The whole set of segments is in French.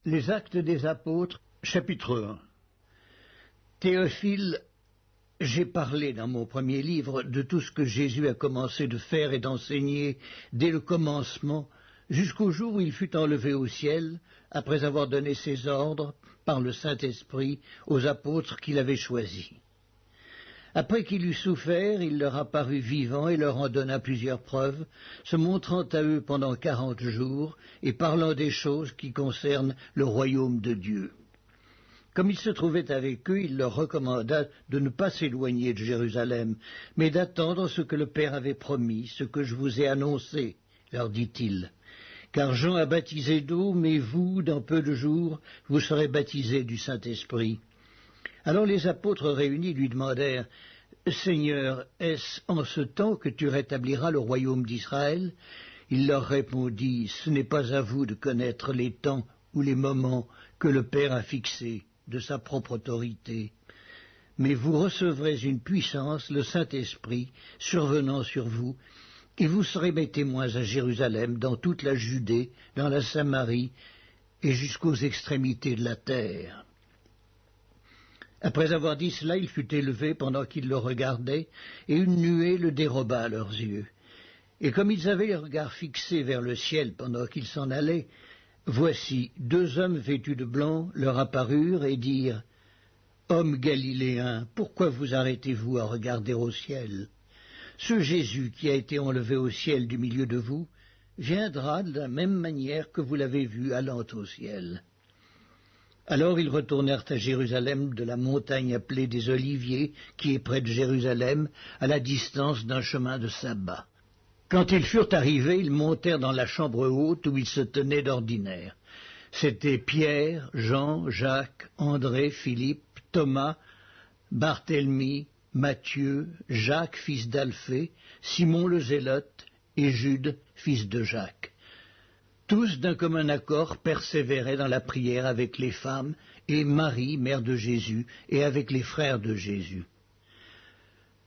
Les Actes des Apôtres, chapitre 1. Théophile, j'ai parlé dans mon premier livre de tout ce que Jésus a commencé de faire et d'enseigner dès le commencement, jusqu'au jour où il fut enlevé au ciel, après avoir donné ses ordres, par le Saint-Esprit, aux apôtres qu'il avait choisis. Après qu'il eut souffert, il leur apparut vivant et leur en donna plusieurs preuves, se montrant à eux pendant 40 jours et parlant des choses qui concernent le royaume de Dieu. Comme il se trouvait avec eux, il leur recommanda de ne pas s'éloigner de Jérusalem, mais d'attendre ce que le Père avait promis, ce que je vous ai annoncé, leur dit-il. Car Jean a baptisé d'eau, mais vous, dans peu de jours, vous serez baptisés du Saint-Esprit. Alors les apôtres réunis lui demandèrent, « Seigneur, est-ce en ce temps que tu rétabliras le royaume d'Israël ?» Il leur répondit, « Ce n'est pas à vous de connaître les temps ou les moments que le Père a fixés de sa propre autorité. Mais vous recevrez une puissance, le Saint-Esprit, survenant sur vous, et vous serez mes témoins à Jérusalem, dans toute la Judée, dans la Samarie, et jusqu'aux extrémités de la terre. » Après avoir dit cela, il fut élevé pendant qu'ils le regardaient, et une nuée le déroba à leurs yeux. Et comme ils avaient les regards fixés vers le ciel pendant qu'ils s'en allaient, voici, 2 hommes vêtus de blanc leur apparurent et dirent, « Hommes galiléens, pourquoi vous arrêtez-vous à regarder au ciel? Ce Jésus qui a été enlevé au ciel du milieu de vous, viendra de la même manière que vous l'avez vu allant au ciel. » Alors ils retournèrent à Jérusalem de la montagne appelée des Oliviers, qui est près de Jérusalem, à la distance d'un chemin de sabbat. Quand ils furent arrivés, ils montèrent dans la chambre haute où ils se tenaient d'ordinaire. C'étaient Pierre, Jean, Jacques, André, Philippe, Thomas, Barthélemy, Matthieu, Jacques, fils d'Alphée, Simon le Zélote et Jude, fils de Jacques. Tous, d'un commun accord, persévéraient dans la prière avec les femmes et Marie, mère de Jésus, et avec les frères de Jésus.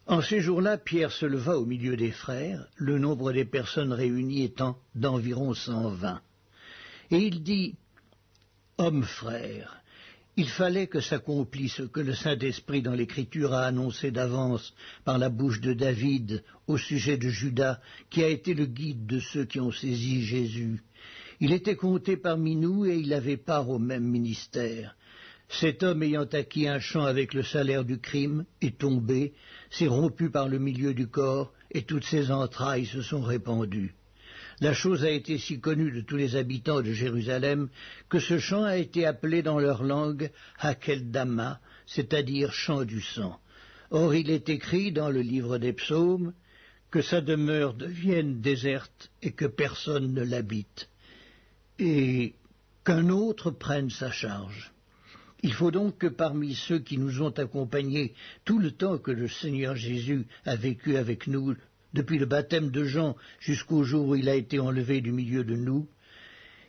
En ces jours-là, Pierre se leva au milieu des frères, le nombre des personnes réunies étant d'environ 120. Et il dit, « Hommes frères, il fallait que s'accomplisse ce que le Saint-Esprit dans l'Écriture a annoncé d'avance par la bouche de David au sujet de Judas, qui a été le guide de ceux qui ont saisi Jésus. Il était compté parmi nous et il avait part au même ministère. Cet homme ayant acquis un champ avec le salaire du crime est tombé, s'est rompu par le milieu du corps et toutes ses entrailles se sont répandues. La chose a été si connue de tous les habitants de Jérusalem que ce champ a été appelé dans leur langue Hakeldama, c'est-à-dire champ du sang. Or il est écrit dans le livre des psaumes que sa demeure devienne déserte et que personne ne l'habite, et qu'un autre prenne sa charge. Il faut donc que parmi ceux qui nous ont accompagnés tout le temps que le Seigneur Jésus a vécu avec nous, depuis le baptême de Jean jusqu'au jour où il a été enlevé du milieu de nous,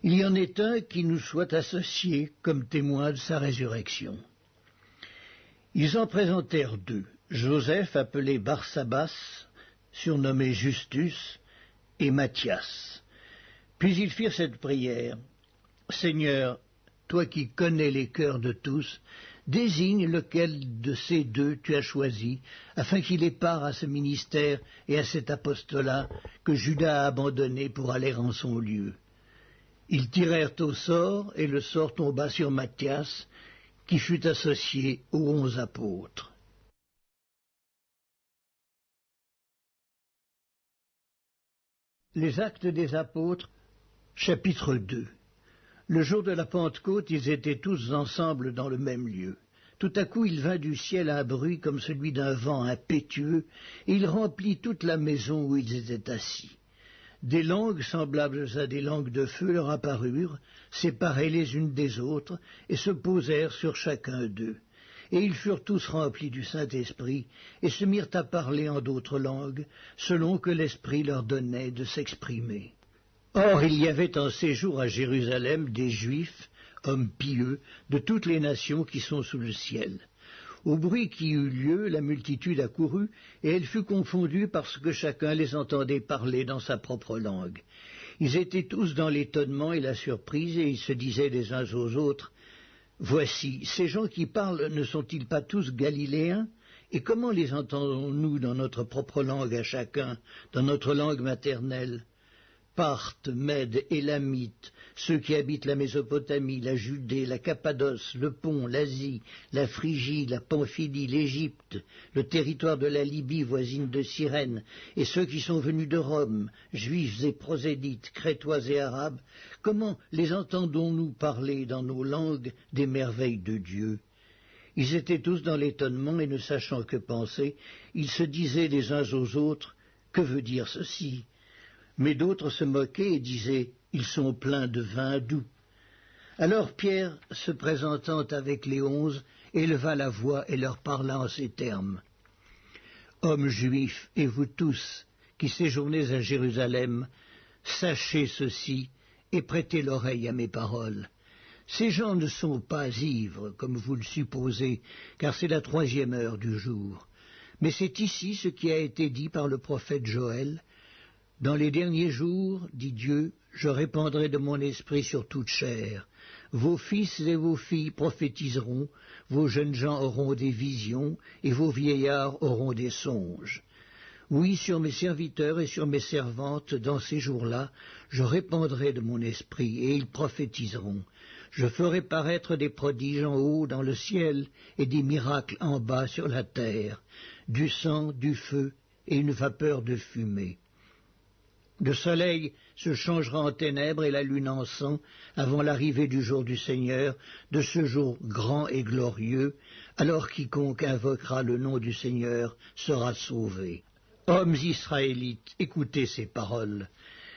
il y en ait un qui nous soit associé comme témoin de sa résurrection. » Ils en présentèrent 2, Joseph appelé Barsabas, surnommé Justus, et Matthias. Puis ils firent cette prière, « Seigneur, toi qui connais les cœurs de tous, désigne lequel de ces 2 tu as choisi, afin qu'il ait part à ce ministère et à cet apostolat que Judas a abandonné pour aller en son lieu. » Ils tirèrent au sort, et le sort tomba sur Matthias, qui fut associé aux 11 apôtres. Les Actes des Apôtres, chapitre 2. Le jour de la Pentecôte, ils étaient tous ensemble dans le même lieu. Tout à coup, il vint du ciel un bruit comme celui d'un vent impétueux, et il remplit toute la maison où ils étaient assis. Des langues semblables à des langues de feu leur apparurent, séparées les unes des autres, et se posèrent sur chacun d'eux. Et ils furent tous remplis du Saint-Esprit, et se mirent à parler en d'autres langues, selon que l'Esprit leur donnait de s'exprimer. Or, il y avait en séjour à Jérusalem des Juifs, hommes pieux, de toutes les nations qui sont sous le ciel. Au bruit qui eut lieu, la multitude accourut, et elle fut confondue parce que chacun les entendait parler dans sa propre langue. Ils étaient tous dans l'étonnement et la surprise, et ils se disaient les uns aux autres, « Voici, ces gens qui parlent ne sont-ils pas tous galiléens? Et comment les entendons-nous dans notre propre langue à chacun, dans notre langue maternelle? Parthes, Mèdes, Élamites, ceux qui habitent la Mésopotamie, la Judée, la Cappadoce, le Pont, l'Asie, la Phrygie, la Pamphylie, l'Égypte, le territoire de la Libye voisine de Cyrène, et ceux qui sont venus de Rome, juifs et prosélytes, crétois et arabes, comment les entendons-nous parler dans nos langues des merveilles de Dieu? Ils étaient tous dans l'étonnement et ne sachant que penser, ils se disaient les uns aux autres, « Que veut dire ceci ?» Mais d'autres se moquaient et disaient « Ils sont pleins de vin doux ». Alors Pierre, se présentant avec les 11, éleva la voix et leur parla en ces termes. « Hommes juifs, et vous tous, qui séjournez à Jérusalem, sachez ceci et prêtez l'oreille à mes paroles. Ces gens ne sont pas ivres, comme vous le supposez, car c'est la 3e heure du jour. Mais c'est ici ce qui a été dit par le prophète Joël. Dans les derniers jours, dit Dieu, je répandrai de mon esprit sur toute chair. Vos fils et vos filles prophétiseront, vos jeunes gens auront des visions, et vos vieillards auront des songes. Oui, sur mes serviteurs et sur mes servantes, dans ces jours-là, je répandrai de mon esprit, et ils prophétiseront. Je ferai paraître des prodiges en haut dans le ciel, et des miracles en bas sur la terre, du sang, du feu, et une vapeur de fumée. Le soleil se changera en ténèbres et la lune en sang avant l'arrivée du jour du Seigneur, de ce jour grand et glorieux, alors quiconque invoquera le nom du Seigneur sera sauvé. Hommes israélites, écoutez ces paroles.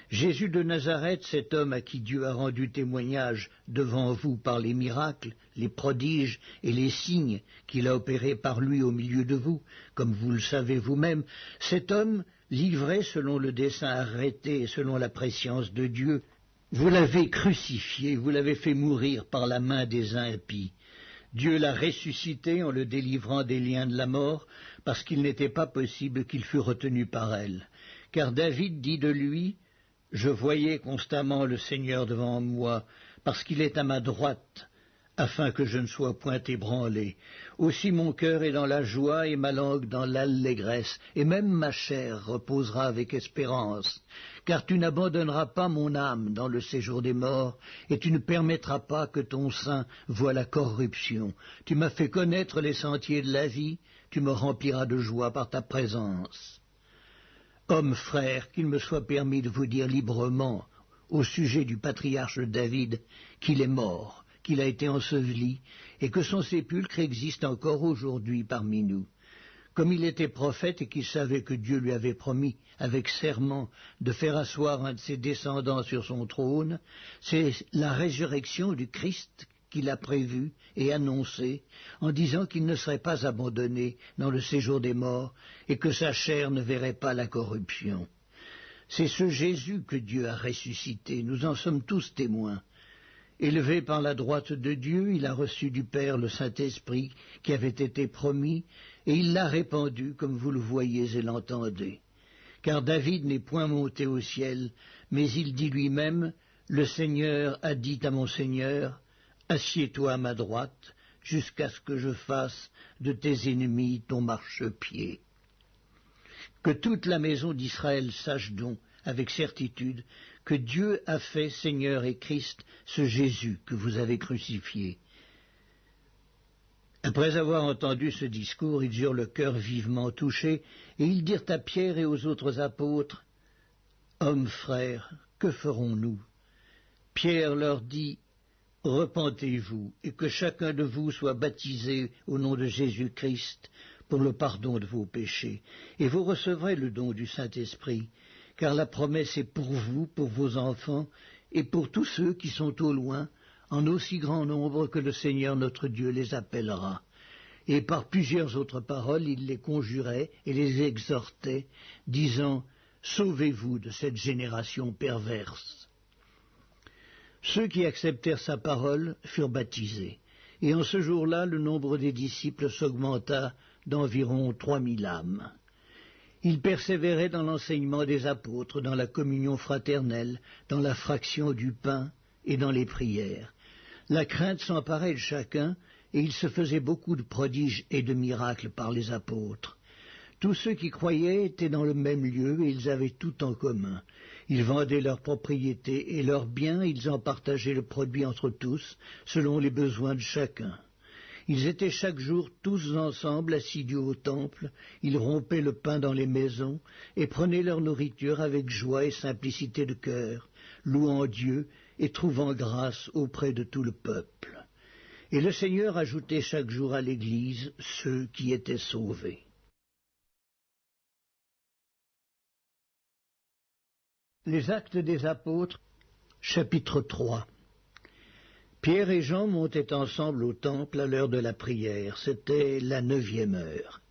Jésus de Nazareth, cet homme à qui Dieu a rendu témoignage devant vous par les miracles, les prodiges et les signes qu'il a opérés par lui au milieu de vous, comme vous le savez vous-même, cet homme, livré selon le dessein arrêté et selon la prescience de Dieu, vous l'avez crucifié, vous l'avez fait mourir par la main des impies. Dieu l'a ressuscité en le délivrant des liens de la mort, parce qu'il n'était pas possible qu'il fût retenu par elle. Car David dit de lui, « Je voyais constamment le Seigneur devant moi, parce qu'il est à ma droite, afin que je ne sois point ébranlé. Aussi mon cœur est dans la joie et ma langue dans l'allégresse, et même ma chair reposera avec espérance. Car tu n'abandonneras pas mon âme dans le séjour des morts, et tu ne permettras pas que ton sein voie la corruption. Tu m'as fait connaître les sentiers de la vie, tu me rempliras de joie par ta présence. » Hommes, frères, qu'il me soit permis de vous dire librement, au sujet du patriarche David, qu'il est mort, qu'il a été enseveli, et que son sépulcre existe encore aujourd'hui parmi nous. Comme il était prophète et qu'il savait que Dieu lui avait promis, avec serment, de faire asseoir un de ses descendants sur son trône, c'est la résurrection du Christ qu'il a prévu et annoncé, en disant qu'il ne serait pas abandonné dans le séjour des morts, et que sa chair ne verrait pas la corruption. C'est ce Jésus que Dieu a ressuscité, nous en sommes tous témoins. Élevé par la droite de Dieu, il a reçu du Père le Saint-Esprit qui avait été promis, et il l'a répandu comme vous le voyez et l'entendez. Car David n'est point monté au ciel, mais il dit lui-même, « Le Seigneur a dit à mon Seigneur, assieds-toi à ma droite, jusqu'à ce que je fasse de tes ennemis ton marchepied. » Que toute la maison d'Israël sache donc, avec certitude, que Dieu a fait Seigneur et Christ ce Jésus que vous avez crucifié. Après avoir entendu ce discours, ils eurent le cœur vivement touché, et ils dirent à Pierre et aux autres apôtres, « Hommes frères, que ferons-nous » Pierre leur dit, « Repentez-vous, et que chacun de vous soit baptisé au nom de Jésus-Christ pour le pardon de vos péchés, et vous recevrez le don du Saint-Esprit, car la promesse est pour vous, pour vos enfants, et pour tous ceux qui sont au loin, en aussi grand nombre que le Seigneur notre Dieu les appellera. » Et par plusieurs autres paroles, il les conjurait et les exhortait, disant, « Sauvez-vous de cette génération perverse. » Ceux qui acceptèrent sa parole furent baptisés, et en ce jour-là, le nombre des disciples s'augmenta d'environ 3000 âmes. Ils persévéraient dans l'enseignement des apôtres, dans la communion fraternelle, dans la fraction du pain et dans les prières. La crainte s'emparait de chacun, et il se faisait beaucoup de prodiges et de miracles par les apôtres. Tous ceux qui croyaient étaient dans le même lieu et ils avaient tout en commun. Ils vendaient leurs propriétés et leurs biens, ils en partageaient le produit entre tous, selon les besoins de chacun. Ils étaient chaque jour tous ensemble assidus au temple, ils rompaient le pain dans les maisons et prenaient leur nourriture avec joie et simplicité de cœur, louant Dieu et trouvant grâce auprès de tout le peuple. Et le Seigneur ajoutait chaque jour à l'Église ceux qui étaient sauvés. Les Actes des Apôtres, chapitre 3. Pierre et Jean montaient ensemble au temple à l'heure de la prière. C'était la 9e heure.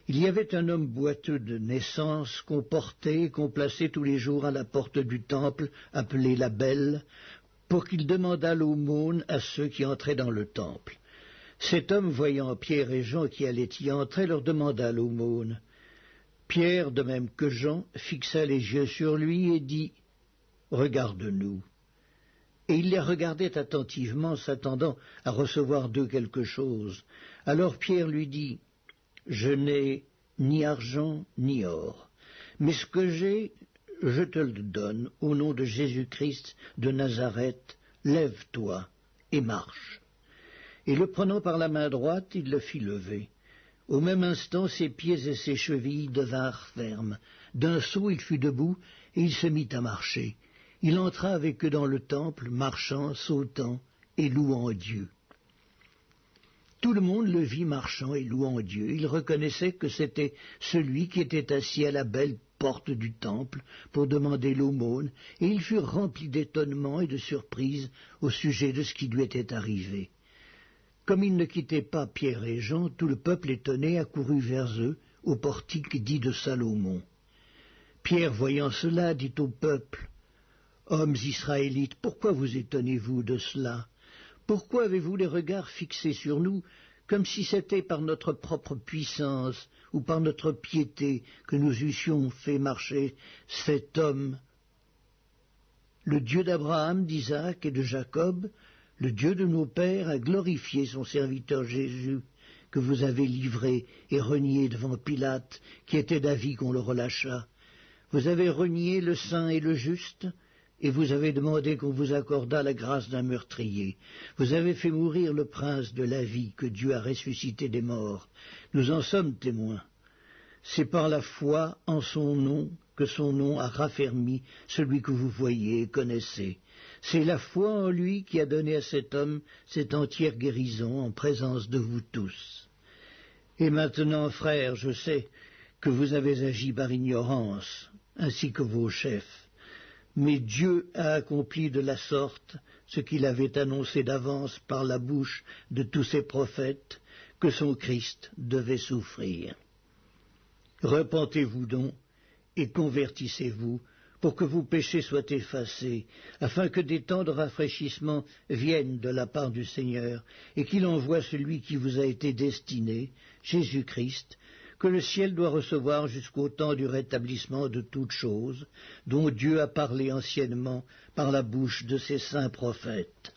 Il y avait un homme boiteux de naissance qu'on portait et qu'on plaçait tous les jours à la porte du temple, appelé la Belle, pour qu'il demandât l'aumône à ceux qui entraient dans le temple. Cet homme, voyant Pierre et Jean qui allaient y entrer, leur demanda l'aumône. Pierre, de même que Jean, fixa les yeux sur lui et dit « Regarde-nous ». Et il les regardait attentivement, s'attendant à recevoir d'eux quelque chose. Alors Pierre lui dit « Je n'ai ni argent ni or, mais ce que j'ai, je te le donne, au nom de Jésus-Christ de Nazareth, lève-toi et marche. » Et le prenant par la main droite, il le fit lever. Au même instant, ses pieds et ses chevilles devinrent fermes. D'un saut, il fut debout, et il se mit à marcher. Il entra avec eux dans le temple, marchant, sautant et louant Dieu. Tout le monde le vit marchant et louant Dieu. Il reconnaissait que c'était celui qui était assis à la belle porte du temple pour demander l'aumône, et ils furent remplis d'étonnement et de surprise au sujet de ce qui lui était arrivé. Comme ils ne quittaient pas Pierre et Jean, tout le peuple étonné accourut vers eux, au portique dit de Salomon. Pierre, voyant cela, dit au peuple, « Hommes israélites, pourquoi vous étonnez-vous de cela? Pourquoi avez-vous les regards fixés sur nous, comme si c'était par notre propre puissance ou par notre piété que nous eussions fait marcher cet homme? Le Dieu d'Abraham, d'Isaac et de Jacob, le Dieu de nos pères a glorifié son serviteur Jésus, que vous avez livré et renié devant Pilate, qui était d'avis qu'on le relâchât. Vous avez renié le saint et le juste, et vous avez demandé qu'on vous accordât la grâce d'un meurtrier. Vous avez fait mourir le prince de la vie, que Dieu a ressuscité des morts. Nous en sommes témoins. C'est par la foi en son nom que son nom a raffermi celui que vous voyez et connaissez. C'est la foi en lui qui a donné à cet homme cette entière guérison en présence de vous tous. Et maintenant, frères, je sais que vous avez agi par ignorance, ainsi que vos chefs. Mais Dieu a accompli de la sorte ce qu'il avait annoncé d'avance par la bouche de tous ses prophètes, que son Christ devait souffrir. Repentez-vous donc et convertissez-vous, pour que vos péchés soient effacés, afin que des temps de rafraîchissement viennent de la part du Seigneur, et qu'il envoie celui qui vous a été destiné, Jésus-Christ, que le ciel doit recevoir jusqu'au temps du rétablissement de toutes choses, dont Dieu a parlé anciennement par la bouche de ses saints prophètes.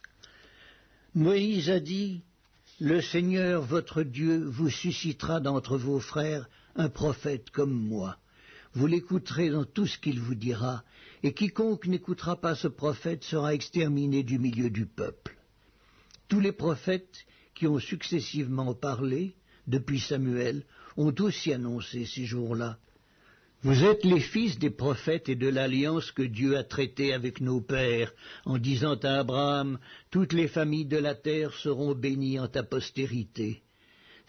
Moïse a dit, « Le Seigneur votre Dieu vous suscitera d'entre vos frères un prophète comme moi. Vous l'écouterez dans tout ce qu'il vous dira, et quiconque n'écoutera pas ce prophète sera exterminé du milieu du peuple. » Tous les prophètes qui ont successivement parlé, depuis Samuel, ont aussi annoncé ces jours-là. Vous êtes les fils des prophètes et de l'alliance que Dieu a traitée avec nos pères, en disant à Abraham, « Toutes les familles de la terre seront bénies en ta postérité. »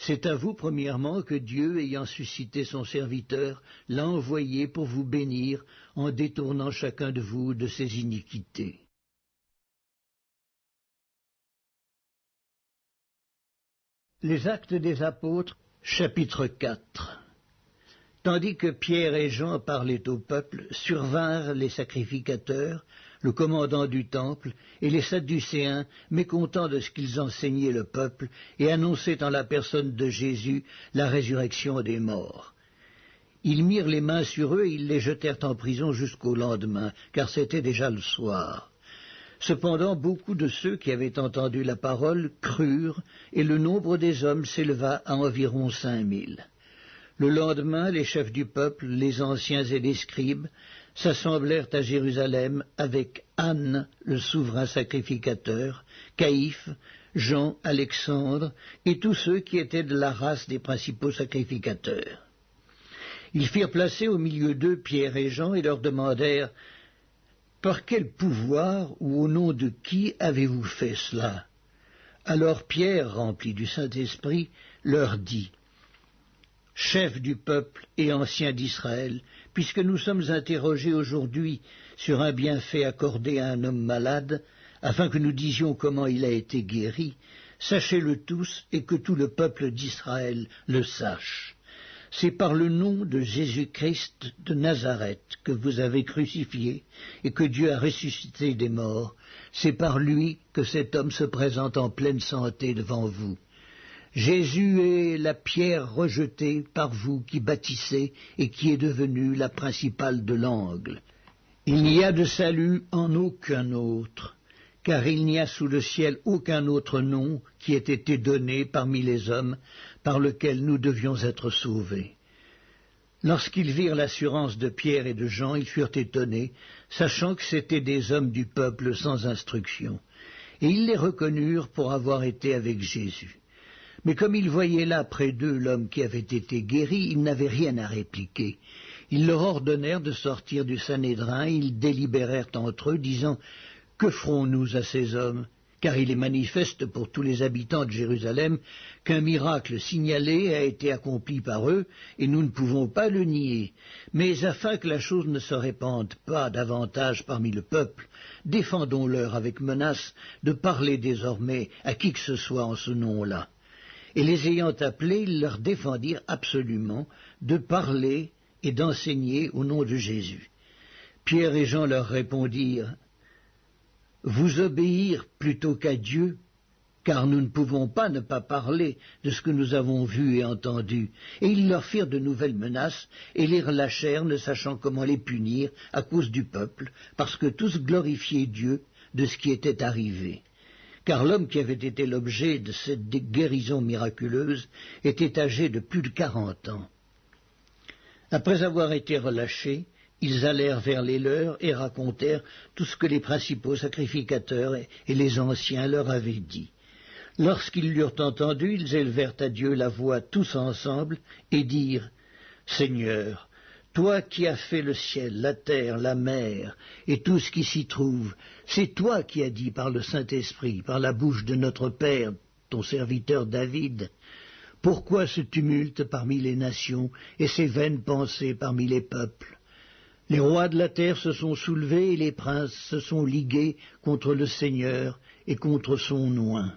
C'est à vous, premièrement, que Dieu, ayant suscité son serviteur, l'a envoyé pour vous bénir en détournant chacun de vous de ses iniquités. Les Actes des Apôtres, chapitre 4. Tandis que Pierre et Jean parlaient au peuple, survinrent les sacrificateurs, le commandant du temple, et les Sadducéens, mécontents de ce qu'ils enseignaient le peuple, et annonçaient en la personne de Jésus la résurrection des morts. Ils mirent les mains sur eux et ils les jetèrent en prison jusqu'au lendemain, car c'était déjà le soir. Cependant, beaucoup de ceux qui avaient entendu la parole crurent, et le nombre des hommes s'éleva à environ 5000. Le lendemain, les chefs du peuple, les anciens et les scribes, s'assemblèrent à Jérusalem avec Anne, le souverain sacrificateur, Caïphe, Jean, Alexandre, et tous ceux qui étaient de la race des principaux sacrificateurs. Ils firent placer au milieu d'eux Pierre et Jean et leur demandèrent « Par quel pouvoir ou au nom de qui avez-vous fait cela ?» Alors Pierre, rempli du Saint-Esprit, leur dit « Chefs du peuple et anciens d'Israël, puisque nous sommes interrogés aujourd'hui sur un bienfait accordé à un homme malade, afin que nous disions comment il a été guéri, sachez-le tous et que tout le peuple d'Israël le sache. C'est par le nom de Jésus-Christ de Nazareth que vous avez crucifié et que Dieu a ressuscité des morts. C'est par lui que cet homme se présente en pleine santé devant vous. Jésus est la pierre rejetée par vous qui bâtissez et qui est devenue la principale de l'angle. Il n'y a de salut en aucun autre, car il n'y a sous le ciel aucun autre nom qui ait été donné parmi les hommes par lequel nous devions être sauvés. Lorsqu'ils virent l'assurance de Pierre et de Jean, ils furent étonnés, sachant que c'étaient des hommes du peuple sans instruction, et ils les reconnurent pour avoir été avec Jésus. Mais comme ils voyaient là près d'eux l'homme qui avait été guéri, ils n'avaient rien à répliquer. Ils leur ordonnèrent de sortir du Sanhédrin, ils délibérèrent entre eux, disant « Que ferons-nous à ces hommes ?» Car il est manifeste pour tous les habitants de Jérusalem qu'un miracle signalé a été accompli par eux, et nous ne pouvons pas le nier. Mais afin que la chose ne se répande pas davantage parmi le peuple, défendons-leur avec menace de parler désormais à qui que ce soit en ce nom-là. Et les ayant appelés, ils leur défendirent absolument de parler et d'enseigner au nom de Jésus. Pierre et Jean leur répondirent « Vous obéir plutôt qu'à Dieu, car nous ne pouvons pas ne pas parler de ce que nous avons vu et entendu. » Et ils leur firent de nouvelles menaces et les relâchèrent, ne sachant comment les punir à cause du peuple, parce que tous glorifiaient Dieu de ce qui était arrivé. Car l'homme qui avait été l'objet de cette guérison miraculeuse était âgé de plus de 40 ans. Après avoir été relâchés, ils allèrent vers les leurs et racontèrent tout ce que les principaux sacrificateurs et les anciens leur avaient dit. Lorsqu'ils l'eurent entendu, ils élevèrent à Dieu la voix tous ensemble et dirent « Seigneur, toi qui as fait le ciel, la terre, la mer et tout ce qui s'y trouve, c'est toi qui as dit par le Saint-Esprit, par la bouche de notre Père, ton serviteur David. Pourquoi ce tumulte parmi les nations et ces vaines pensées parmi les peuples ? Les rois de la terre se sont soulevés et les princes se sont ligués contre le Seigneur et contre son oint.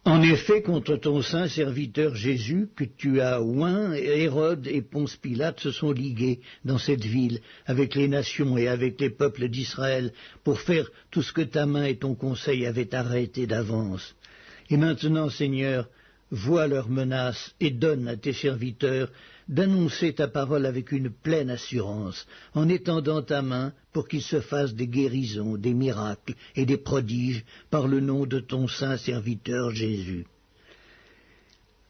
En effet, contre ton saint serviteur Jésus, que tu as oint, Hérode et Ponce Pilate se sont ligués dans cette ville avec les nations et avec les peuples d'Israël pour faire tout ce que ta main et ton conseil avaient arrêté d'avance. Et maintenant, Seigneur, vois leurs menaces et donne à tes serviteurs d'annoncer ta parole avec une pleine assurance, en étendant ta main pour qu'il se fasse des guérisons, des miracles et des prodiges par le nom de ton saint serviteur Jésus. »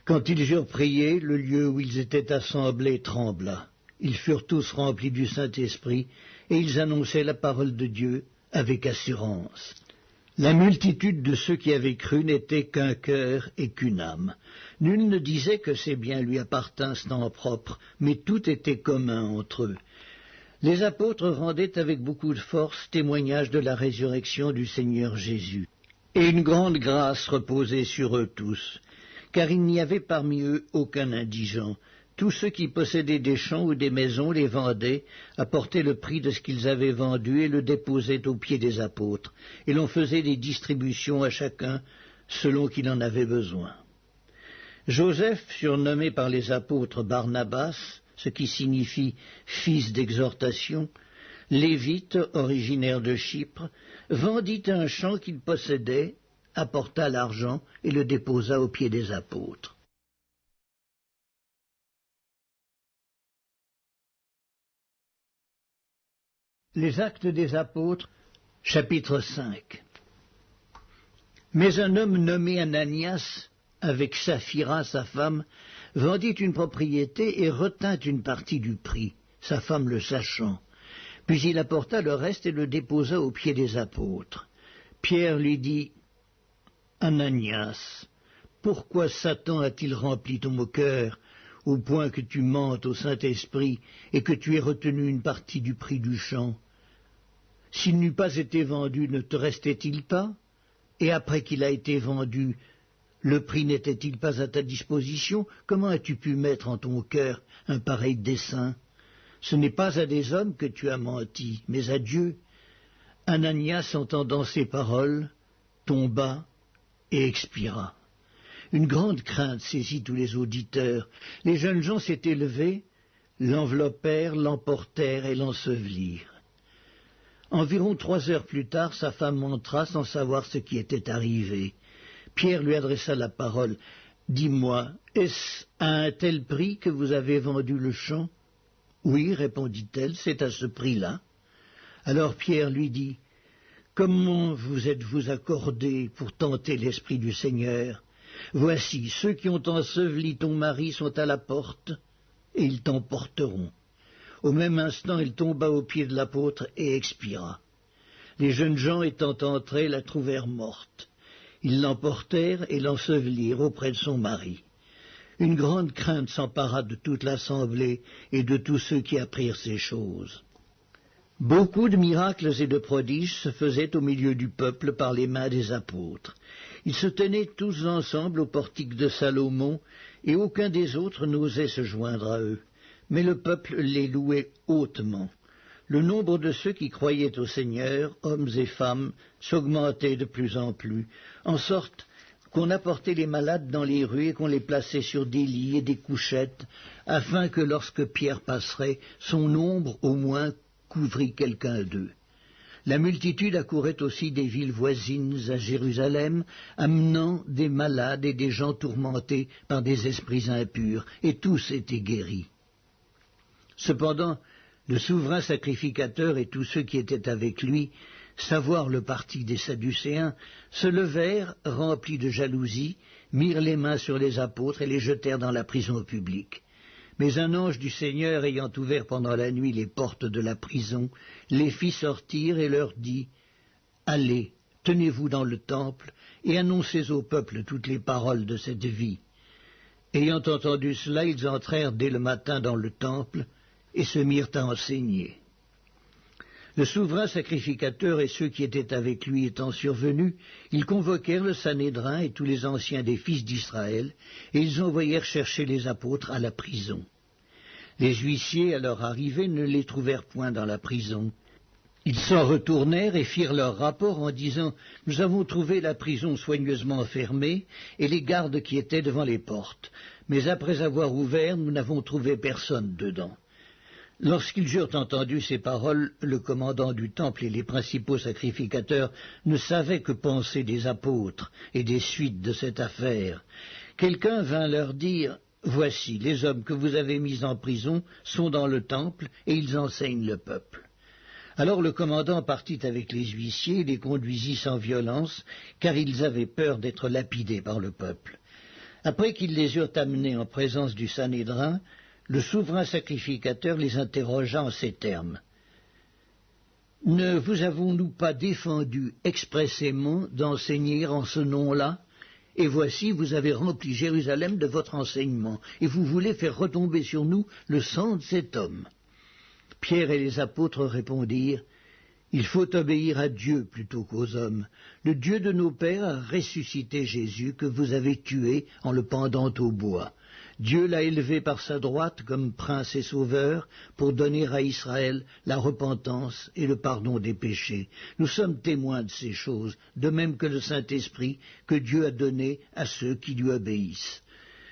Quand ils eurent prié, le lieu où ils étaient assemblés trembla. Ils furent tous remplis du Saint-Esprit, et ils annonçaient la parole de Dieu avec assurance. La multitude de ceux qui avaient cru n'était qu'un cœur et qu'une âme. Nul ne disait que ses biens lui appartinssent en propre, mais tout était commun entre eux. Les apôtres rendaient avec beaucoup de force témoignage de la résurrection du Seigneur Jésus. Et une grande grâce reposait sur eux tous, car il n'y avait parmi eux aucun indigent. Tous ceux qui possédaient des champs ou des maisons les vendaient, apportaient le prix de ce qu'ils avaient vendu et le déposaient aux pieds des apôtres, et l'on faisait des distributions à chacun selon qu'il en avait besoin. Joseph, surnommé par les apôtres Barnabas, ce qui signifie « fils d'exhortation », lévite, originaire de Chypre, vendit un champ qu'il possédait, apporta l'argent et le déposa aux pieds des apôtres. Les Actes des Apôtres, chapitre 5. Mais un homme nommé Ananias, avec Saphira, sa femme, vendit une propriété et retint une partie du prix, sa femme le sachant. Puis il apporta le reste et le déposa aux pieds des apôtres. Pierre lui dit, « Ananias, pourquoi Satan a-t-il rempli ton cœur, au point que tu mentes au Saint-Esprit et que tu aies retenu une partie du prix du champ? S'il n'eût pas été vendu, ne te restait-il pas? Et après qu'il a été vendu, le prix n'était-il pas à ta disposition? Comment as-tu pu mettre en ton cœur un pareil dessein? Ce n'est pas à des hommes que tu as menti, mais à Dieu. » Ananias, entendant ces paroles, tomba et expira. Une grande crainte saisit tous les auditeurs. Les jeunes gens s'étaient levés, l'enveloppèrent, l'emportèrent et l'ensevelirent. Environ 3 heures plus tard, sa femme entra sans savoir ce qui était arrivé. Pierre lui adressa la parole. « Dis-moi, est-ce à un tel prix que vous avez vendu le champ ?»« Oui, répondit-elle, c'est à ce prix-là. » Alors Pierre lui dit, « Comment vous êtes-vous accordé pour tenter l'Esprit du Seigneur? Voici, ceux qui ont enseveli ton mari sont à la porte, et ils t'emporteront. » Au même instant, il tomba aux pieds de l'apôtre et expira. Les jeunes gens étant entrés, la trouvèrent morte. Ils l'emportèrent et l'ensevelirent auprès de son mari. Une grande crainte s'empara de toute l'assemblée et de tous ceux qui apprirent ces choses. Beaucoup de miracles et de prodiges se faisaient au milieu du peuple par les mains des apôtres. Ils se tenaient tous ensemble au portique de Salomon, et aucun des autres n'osait se joindre à eux. Mais le peuple les louait hautement. Le nombre de ceux qui croyaient au Seigneur, hommes et femmes, s'augmentait de plus en plus, en sorte qu'on apportait les malades dans les rues et qu'on les plaçait sur des lits et des couchettes, afin que lorsque Pierre passerait, son ombre au moins couvrit quelqu'un d'eux. La multitude accourait aussi des villes voisines à Jérusalem, amenant des malades et des gens tourmentés par des esprits impurs, et tous étaient guéris. Cependant, le souverain sacrificateur et tous ceux qui étaient avec lui, savoir le parti des Sadducéens, se levèrent, remplis de jalousie, mirent les mains sur les apôtres et les jetèrent dans la prison publique. Mais un ange du Seigneur, ayant ouvert pendant la nuit les portes de la prison, les fit sortir et leur dit, « Allez, tenez-vous dans le temple et annoncez au peuple toutes les paroles de cette vie. » Ayant entendu cela, ils entrèrent dès le matin dans le temple et se mirent à enseigner. Le souverain sacrificateur et ceux qui étaient avec lui étant survenus, ils convoquèrent le Sanhédrin et tous les anciens des fils d'Israël, et ils envoyèrent chercher les apôtres à la prison. Les huissiers, à leur arrivée, ne les trouvèrent point dans la prison. Ils s'en retournèrent et firent leur rapport en disant « Nous avons trouvé la prison soigneusement fermée et les gardes qui étaient devant les portes, mais après avoir ouvert, nous n'avons trouvé personne dedans. » Lorsqu'ils eurent entendu ces paroles, le commandant du temple et les principaux sacrificateurs ne savaient que penser des apôtres et des suites de cette affaire. Quelqu'un vint leur dire « Voici, les hommes que vous avez mis en prison sont dans le temple et ils enseignent le peuple. » Alors le commandant partit avec les huissiers et les conduisit sans violence, car ils avaient peur d'être lapidés par le peuple. Après qu'ils les eurent amenés en présence du Sanhédrin, le souverain sacrificateur les interrogea en ces termes. « Ne vous avons-nous pas défendu expressément d'enseigner en ce nom-là? Et voici, vous avez rempli Jérusalem de votre enseignement, et vous voulez faire retomber sur nous le sang de cet homme. » Pierre et les apôtres répondirent, « Il faut obéir à Dieu plutôt qu'aux hommes. Le Dieu de nos pères a ressuscité Jésus que vous avez tué en le pendant au bois. Dieu l'a élevé par sa droite comme prince et sauveur pour donner à Israël la repentance et le pardon des péchés. Nous sommes témoins de ces choses, de même que le Saint-Esprit que Dieu a donné à ceux qui lui obéissent. »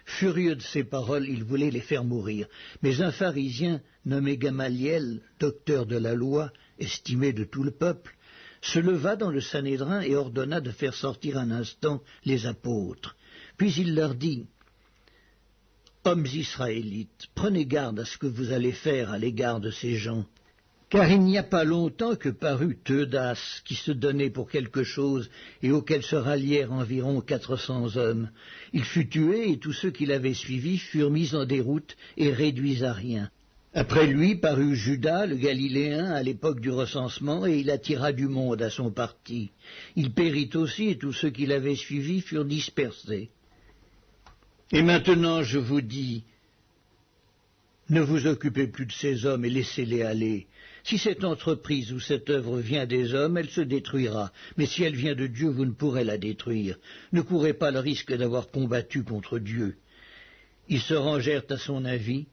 Furieux de ces paroles, il voulait les faire mourir. Mais un pharisien nommé Gamaliel, docteur de la loi, estimé de tout le peuple, se leva dans le Sanhédrin et ordonna de faire sortir un instant les apôtres. Puis il leur dit, « Hommes israélites, prenez garde à ce que vous allez faire à l'égard de ces gens, Car il n'y a pas longtemps que parut Theudas, qui se donnait pour quelque chose, et auquel se rallièrent environ 400 hommes. Il fut tué, et tous ceux qui l'avaient suivi furent mis en déroute et réduits à rien. Après lui parut Judas, le Galiléen, à l'époque du recensement, et il attira du monde à son parti. Il périt aussi, et tous ceux qui l'avaient suivi furent dispersés. Et maintenant je vous dis, ne vous occupez plus de ces hommes et laissez-les aller. Si cette entreprise ou cette œuvre vient des hommes, elle se détruira. Mais si elle vient de Dieu, vous ne pourrez la détruire. Ne courez pas le risque d'avoir combattu contre Dieu. Ils se rangèrent à son avis,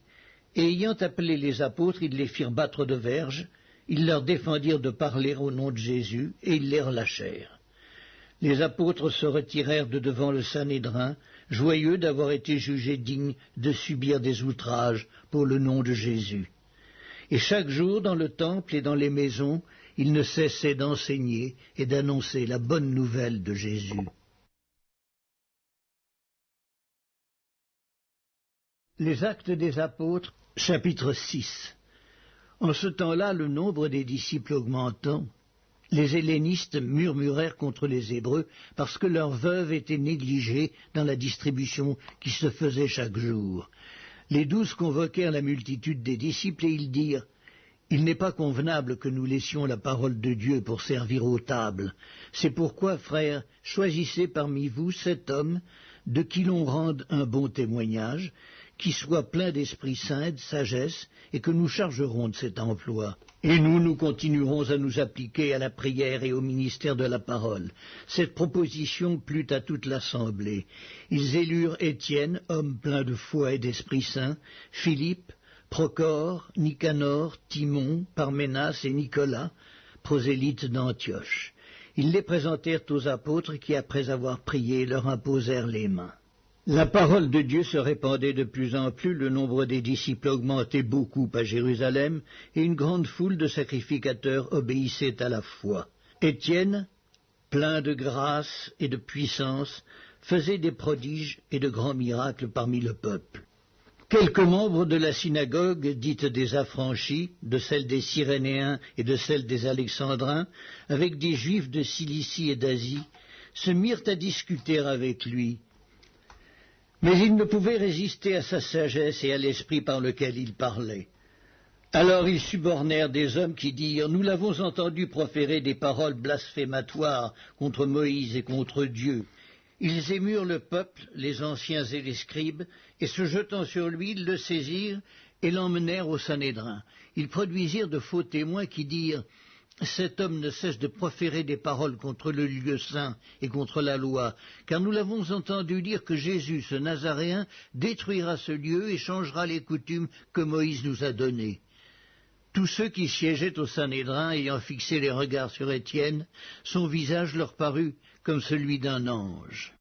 et ayant appelé les apôtres, ils les firent battre de verges. Ils leur défendirent de parler au nom de Jésus, et ils les relâchèrent. Les apôtres se retirèrent de devant le Sanhédrin, joyeux d'avoir été jugés dignes de subir des outrages pour le nom de Jésus. Et chaque jour, dans le temple et dans les maisons, ils ne cessaient d'enseigner et d'annoncer la bonne nouvelle de Jésus. Les Actes des Apôtres, chapitre 6. En ce temps-là, le nombre des disciples augmentant, les hellénistes murmurèrent contre les Hébreux parce que leurs veuves étaient négligées dans la distribution qui se faisait chaque jour. Les 12 convoquèrent la multitude des disciples et ils dirent « Il n'est pas convenable que nous laissions la parole de Dieu pour servir aux tables. C'est pourquoi, frères, choisissez parmi vous 7 hommes de qui l'on rende un bon témoignage, qui soit plein d'Esprit Saint, de sagesse, et que nous chargerons de cet emploi. Et nous continuerons à nous appliquer à la prière et au ministère de la parole. » Cette proposition plut à toute l'assemblée. Ils élurent Étienne, homme plein de foi et d'Esprit Saint, Philippe, Procore, Nicanor, Timon, Parménas et Nicolas, prosélytes d'Antioche. Ils les présentèrent aux apôtres qui, après avoir prié, leur imposèrent les mains. La parole de Dieu se répandait de plus en plus, le nombre des disciples augmentait beaucoup à Jérusalem, et une grande foule de sacrificateurs obéissait à la foi. Étienne, plein de grâce et de puissance, faisait des prodiges et de grands miracles parmi le peuple. Quelques membres de la synagogue, dite des affranchis, de celle des Cyrénéens et de celle des Alexandrins, avec des Juifs de Cilicie et d'Asie, se mirent à discuter avec lui. Mais ils ne pouvaient résister à sa sagesse et à l'esprit par lequel il parlait. Alors ils subornèrent des hommes qui dirent « Nous l'avons entendu proférer des paroles blasphématoires contre Moïse et contre Dieu. » Ils émurent le peuple, les anciens et les scribes, et se jetant sur lui, ils le saisirent et l'emmenèrent au Sanhédrin. Ils produisirent de faux témoins qui dirent « Cet homme ne cesse de proférer des paroles contre le lieu saint et contre la loi, car nous l'avons entendu dire que Jésus, ce Nazaréen, détruira ce lieu et changera les coutumes que Moïse nous a données. » Tous ceux qui siégeaient au Sanhédrin, ayant fixé les regards sur Étienne, son visage leur parut comme celui d'un ange.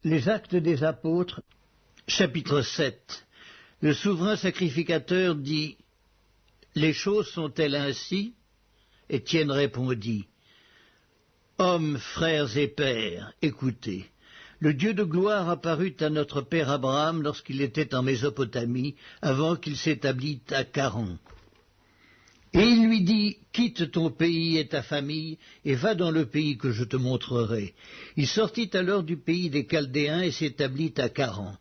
Les Actes des Apôtres, chapitre 7. Le souverain sacrificateur dit « Les choses sont-elles ainsi ?» Étienne répondit « Hommes, frères et pères, écoutez. Le Dieu de gloire apparut à notre père Abraham lorsqu'il était en Mésopotamie, avant qu'il s'établît à Charan. Et il lui dit, quitte ton pays et ta famille, et va dans le pays que je te montrerai. Il sortit alors du pays des Chaldéens et s'établit à Charan.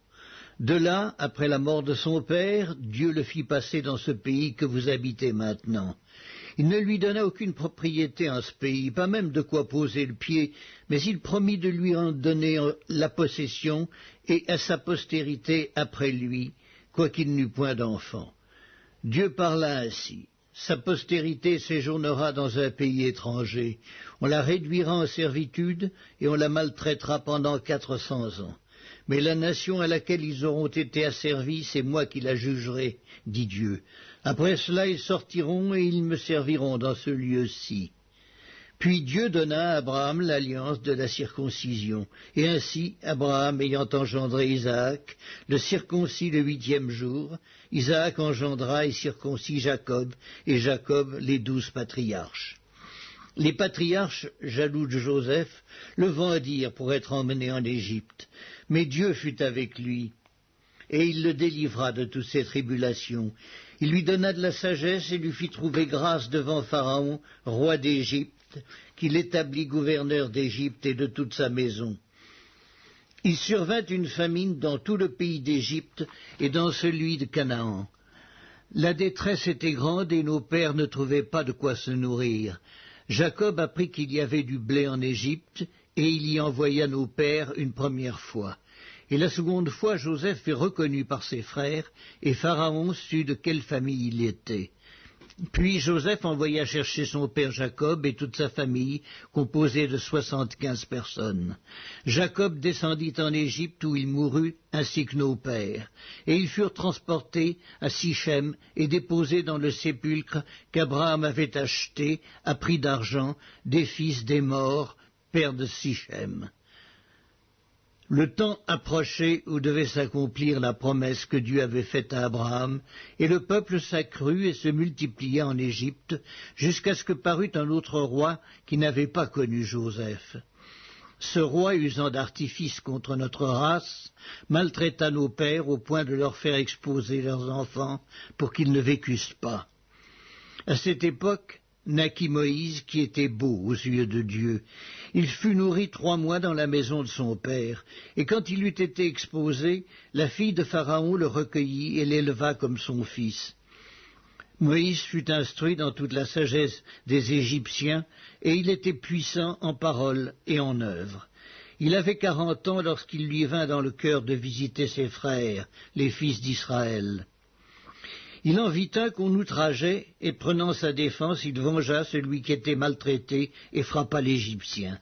De là, après la mort de son père, Dieu le fit passer dans ce pays que vous habitez maintenant. Il ne lui donna aucune propriété en ce pays, pas même de quoi poser le pied, mais il promit de lui en donner la possession et à sa postérité après lui, quoiqu'il n'eût point d'enfant. Dieu parla ainsi. Sa postérité séjournera dans un pays étranger. On la réduira en servitude et on la maltraitera pendant 400 ans. Mais la nation à laquelle ils auront été asservis, c'est moi qui la jugerai, dit Dieu. Après cela, ils sortiront et ils me serviront dans ce lieu-ci. Puis Dieu donna à Abraham l'alliance de la circoncision. Et ainsi, Abraham ayant engendré Isaac, le circoncis le 8e jour, Isaac engendra et circoncis Jacob, et Jacob les 12 patriarches. Les patriarches, jaloux de Joseph, le vendirent pour être emmenés en Égypte. Mais Dieu fut avec lui, et il le délivra de toutes ses tribulations. Il lui donna de la sagesse et lui fit trouver grâce devant Pharaon, roi d'Égypte, qu'il établit gouverneur d'Égypte et de toute sa maison. Il survint une famine dans tout le pays d'Égypte et dans celui de Canaan. La détresse était grande et nos pères ne trouvaient pas de quoi se nourrir. Jacob apprit qu'il y avait du blé en Égypte et il y envoya nos pères une première fois. Et la seconde fois, Joseph fut reconnu par ses frères, et Pharaon sut de quelle famille il était. Puis Joseph envoya chercher son père Jacob et toute sa famille, composée de 75 personnes. Jacob descendit en Égypte où il mourut, ainsi que nos pères. Et ils furent transportés à Sichem et déposés dans le sépulcre qu'Abraham avait acheté, à prix d'argent, des fils des morts, père de Sichem. Le temps approchait où devait s'accomplir la promesse que Dieu avait faite à Abraham, et le peuple s'accrut et se multiplia en Égypte, jusqu'à ce que parut un autre roi qui n'avait pas connu Joseph. Ce roi, usant d'artifice contre notre race, maltraita nos pères au point de leur faire exposer leurs enfants pour qu'ils ne vécussent pas. À cette époque, naquit Moïse, qui était beau aux yeux de Dieu. Il fut nourri 3 mois dans la maison de son père, et quand il eut été exposé, la fille de Pharaon le recueillit et l'éleva comme son fils. Moïse fut instruit dans toute la sagesse des Égyptiens, et il était puissant en parole et en œuvre. Il avait 40 ans lorsqu'il lui vint dans le cœur de visiter ses frères, les fils d'Israël. Il en vit un qu'on outrageait, et prenant sa défense, il vengea celui qui était maltraité et frappa l'Égyptien.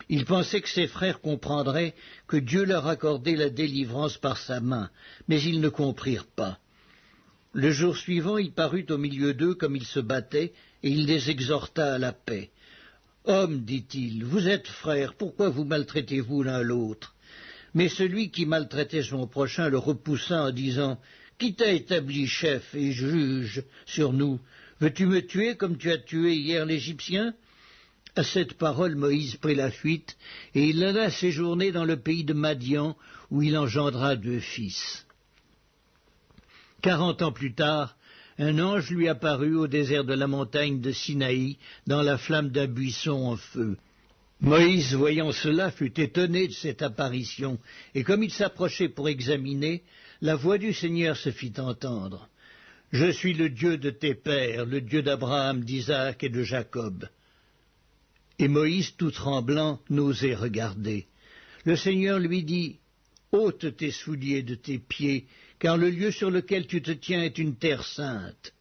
Il pensait que ses frères comprendraient que Dieu leur accordait la délivrance par sa main, mais ils ne comprirent pas. Le jour suivant, il parut au milieu d'eux comme ils se battaient, et il les exhorta à la paix. « Hommes, dit-il, vous êtes frères, pourquoi vous maltraitez-vous l'un l'autre » Mais celui qui maltraitait son prochain le repoussa en disant « Qui t'a établi chef et juge sur nous? Veux-tu me tuer comme tu as tué hier l'Égyptien » À cette parole, Moïse prit la fuite, et il alla séjourner dans le pays de Madian, où il engendra 2 fils. 40 ans plus tard, un ange lui apparut au désert de la montagne de Sinaï, dans la flamme d'un buisson en feu. Moïse, voyant cela, fut étonné de cette apparition, et comme il s'approchait pour examiner, la voix du Seigneur se fit entendre. « Je suis le Dieu de tes pères, le Dieu d'Abraham, d'Isaac et de Jacob. » Et Moïse, tout tremblant, n'osait regarder. Le Seigneur lui dit, « ôte tes souliers de tes pieds, car le lieu sur lequel tu te tiens est une terre sainte.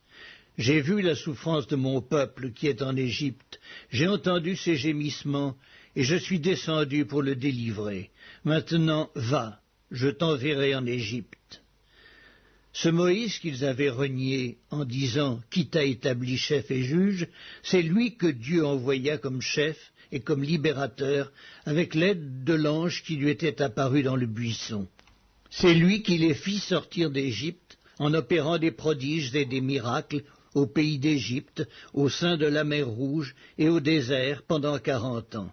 J'ai vu la souffrance de mon peuple qui est en Égypte, j'ai entendu ses gémissements, et je suis descendu pour le délivrer. Maintenant, va, je t'enverrai en Égypte. » Ce Moïse qu'ils avaient renié en disant « Qui t'a établi chef et juge ?» c'est lui que Dieu envoya comme chef et comme libérateur avec l'aide de l'ange qui lui était apparu dans le buisson. C'est lui qui les fit sortir d'Égypte en opérant des prodiges et des miracles au pays d'Égypte, au sein de la mer Rouge et au désert pendant 40 ans.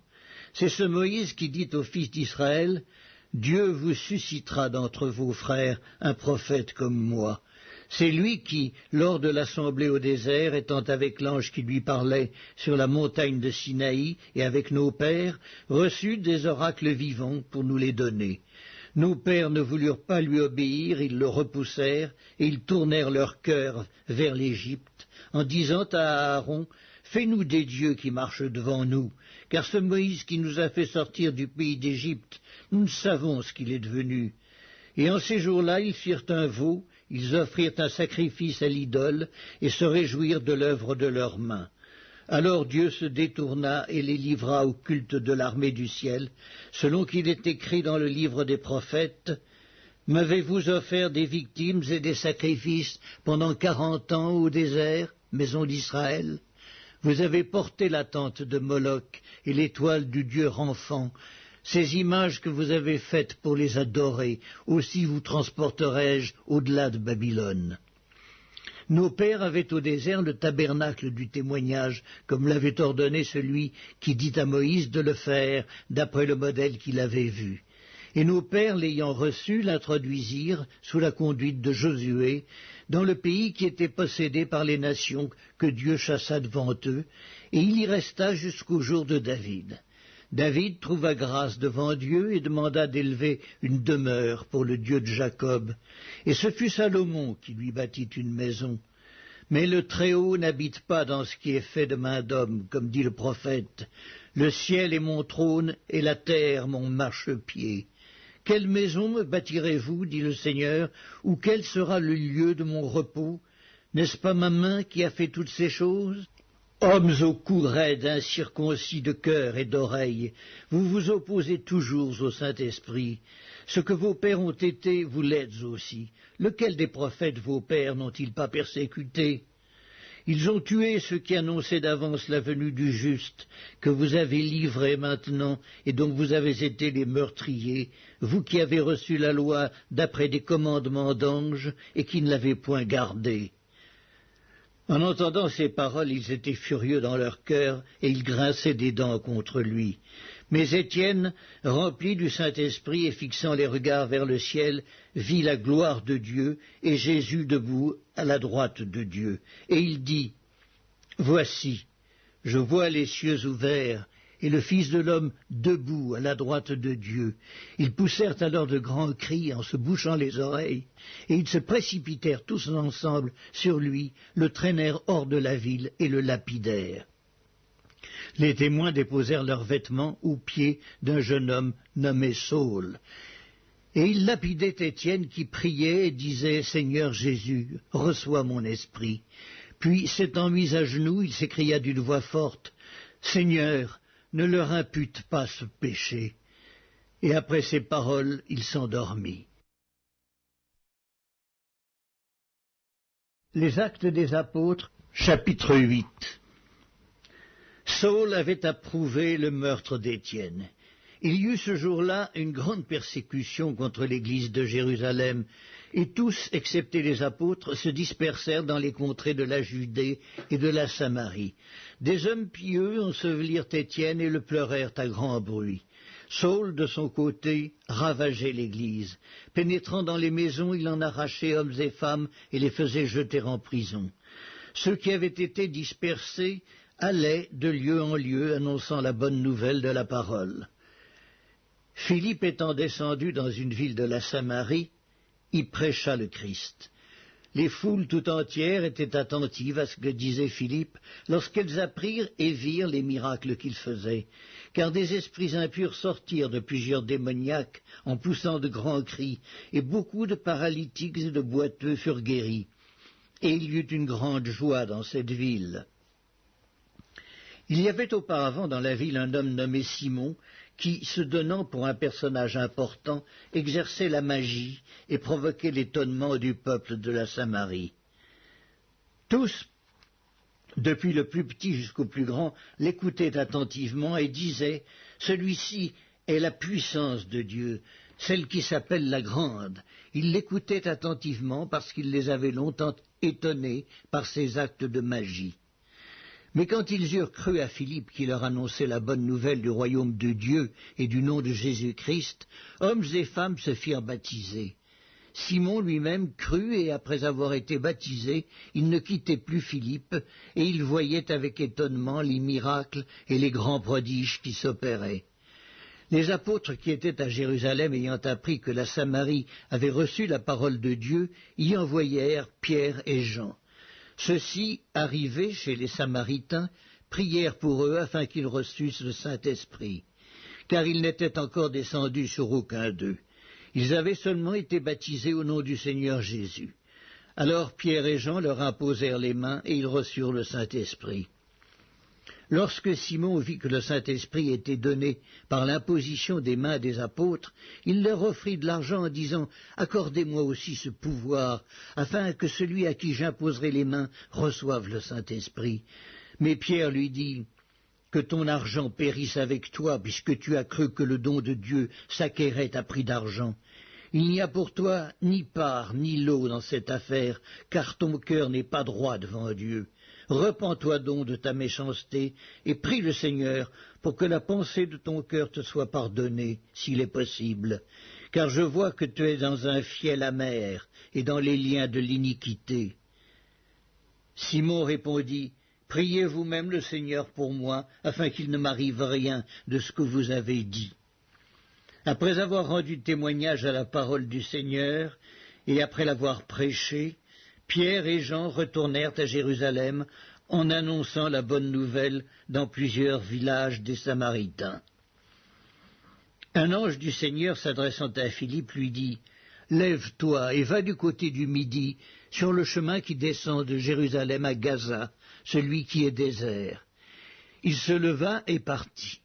C'est ce Moïse qui dit aux fils d'Israël « Dieu vous suscitera d'entre vos frères un prophète comme moi. » C'est lui qui, lors de l'assemblée au désert, étant avec l'ange qui lui parlait sur la montagne de Sinaï et avec nos pères, reçut des oracles vivants pour nous les donner. Nos pères ne voulurent pas lui obéir, ils le repoussèrent, et ils tournèrent leur cœur vers l'Égypte, en disant à Aaron « Fais-nous des dieux qui marchent devant nous, car ce Moïse qui nous a fait sortir du pays d'Égypte, nous ne savons ce qu'il est devenu. » Et en ces jours-là, ils firent un veau, ils offrirent un sacrifice à l'idole, et se réjouirent de l'œuvre de leurs mains. Alors Dieu se détourna et les livra au culte de l'armée du ciel, selon qu'il est écrit dans le livre des prophètes, « M'avez-vous offert des victimes et des sacrifices pendant 40 ans au désert, maison d'Israël ? Vous avez porté la tente de Moloch et l'étoile du dieu Renfant, ces images que vous avez faites pour les adorer, aussi vous transporterai-je au-delà de Babylone. » Nos pères avaient au désert le tabernacle du témoignage, comme l'avait ordonné celui qui dit à Moïse de le faire, d'après le modèle qu'il avait vu. Et nos pères, l'ayant reçu, l'introduisirent, sous la conduite de Josué, dans le pays qui était possédé par les nations que Dieu chassa devant eux, et il y resta jusqu'au jour de David. David trouva grâce devant Dieu et demanda d'élever une demeure pour le Dieu de Jacob. Et ce fut Salomon qui lui bâtit une maison. Mais le Très-Haut n'habite pas dans ce qui est fait de main d'homme, comme dit le prophète. Le ciel est mon trône et la terre mon marchepied. Quelle maison me bâtirez-vous, dit le Seigneur, ou quel sera le lieu de mon repos? N'est-ce pas ma main qui a fait toutes ces choses? Hommes au cou raide, incirconcis de cœur et d'oreille, vous vous opposez toujours au Saint-Esprit. Ce que vos pères ont été, vous l'êtes aussi. Lequel des prophètes vos pères n'ont-ils pas persécuté? Ils ont tué ceux qui annonçaient d'avance la venue du juste, que vous avez livré maintenant, et dont vous avez été les meurtriers, vous qui avez reçu la loi d'après des commandements d'anges, et qui ne l'avez point gardée. En entendant ces paroles, ils étaient furieux dans leur cœur, et ils grinçaient des dents contre lui. Mais Étienne, rempli du Saint-Esprit et fixant les regards vers le ciel, vit la gloire de Dieu et Jésus debout à la droite de Dieu. Et il dit, « Voici, je vois les cieux ouverts et le Fils de l'homme debout à la droite de Dieu. » Ils poussèrent alors de grands cris en se bouchant les oreilles, et ils se précipitèrent tous ensemble sur lui, le traînèrent hors de la ville et le lapidèrent. Les témoins déposèrent leurs vêtements aux pieds d'un jeune homme nommé Saul. Et ils lapidaient Étienne qui priait et disait « Seigneur Jésus, reçois mon esprit. » Puis, s'étant mis à genoux, il s'écria d'une voix forte « Seigneur, ne leur impute pas ce péché. » Et après ces paroles, il s'endormit. Les Actes des Apôtres, chapitre 8. Saul avait approuvé le meurtre d'Étienne. Il y eut ce jour-là une grande persécution contre l'église de Jérusalem, et tous, excepté les apôtres, se dispersèrent dans les contrées de la Judée et de la Samarie. Des hommes pieux ensevelirent Étienne et le pleurèrent à grand bruit. Saul, de son côté, ravageait l'église. Pénétrant dans les maisons, il en arrachait hommes et femmes et les faisait jeter en prison. Ceux qui avaient été dispersés allaient de lieu en lieu annonçant la bonne nouvelle de la parole. Philippe étant descendu dans une ville de la Samarie, y prêcha le Christ. Les foules tout entières étaient attentives à ce que disait Philippe lorsqu'elles apprirent et virent les miracles qu'il faisait, car des esprits impurs sortirent de plusieurs démoniaques en poussant de grands cris, et beaucoup de paralytiques et de boiteux furent guéris. Et il y eut une grande joie dans cette ville. Il y avait auparavant dans la ville un homme nommé Simon, qui, se donnant pour un personnage important, exerçait la magie et provoquait l'étonnement du peuple de la Samarie. Tous, depuis le plus petit jusqu'au plus grand, l'écoutaient attentivement et disaient « Celui-ci est la puissance de Dieu, celle qui s'appelle la Grande. » Ils l'écoutaient attentivement parce qu'il les avait longtemps étonnés par ses actes de magie. Mais quand ils eurent cru à Philippe qui leur annonçait la bonne nouvelle du royaume de Dieu et du nom de Jésus-Christ, hommes et femmes se firent baptiser. Simon lui-même crut et après avoir été baptisé, il ne quittait plus Philippe et il voyait avec étonnement les miracles et les grands prodiges qui s'opéraient. Les apôtres qui étaient à Jérusalem ayant appris que la Samarie avait reçu la parole de Dieu, y envoyèrent Pierre et Jean. Ceux-ci, arrivés chez les Samaritains, prièrent pour eux afin qu'ils reçussent le Saint-Esprit, car ils n'étaient encore descendus sur aucun d'eux. Ils avaient seulement été baptisés au nom du Seigneur Jésus. Alors Pierre et Jean leur imposèrent les mains et ils reçurent le Saint-Esprit. Lorsque Simon vit que le Saint-Esprit était donné par l'imposition des mains des apôtres, il leur offrit de l'argent en disant « Accordez-moi aussi ce pouvoir, afin que celui à qui j'imposerai les mains reçoive le Saint-Esprit. » Mais Pierre lui dit « Que ton argent périsse avec toi, puisque tu as cru que le don de Dieu s'acquérait à prix d'argent. Il n'y a pour toi ni part ni lot dans cette affaire, car ton cœur n'est pas droit devant Dieu. Repens-toi donc de ta méchanceté, et prie le Seigneur pour que la pensée de ton cœur te soit pardonnée, s'il est possible, car je vois que tu es dans un fiel amer et dans les liens de l'iniquité. » Simon répondit, « Priez vous-même le Seigneur pour moi, afin qu'il ne m'arrive rien de ce que vous avez dit. » Après avoir rendu témoignage à la parole du Seigneur, et après l'avoir prêchée, Pierre et Jean retournèrent à Jérusalem en annonçant la bonne nouvelle dans plusieurs villages des Samaritains. Un ange du Seigneur s'adressant à Philippe lui dit, « Lève-toi et va du côté du Midi, sur le chemin qui descend de Jérusalem à Gaza, celui qui est désert. » Il se leva et partit.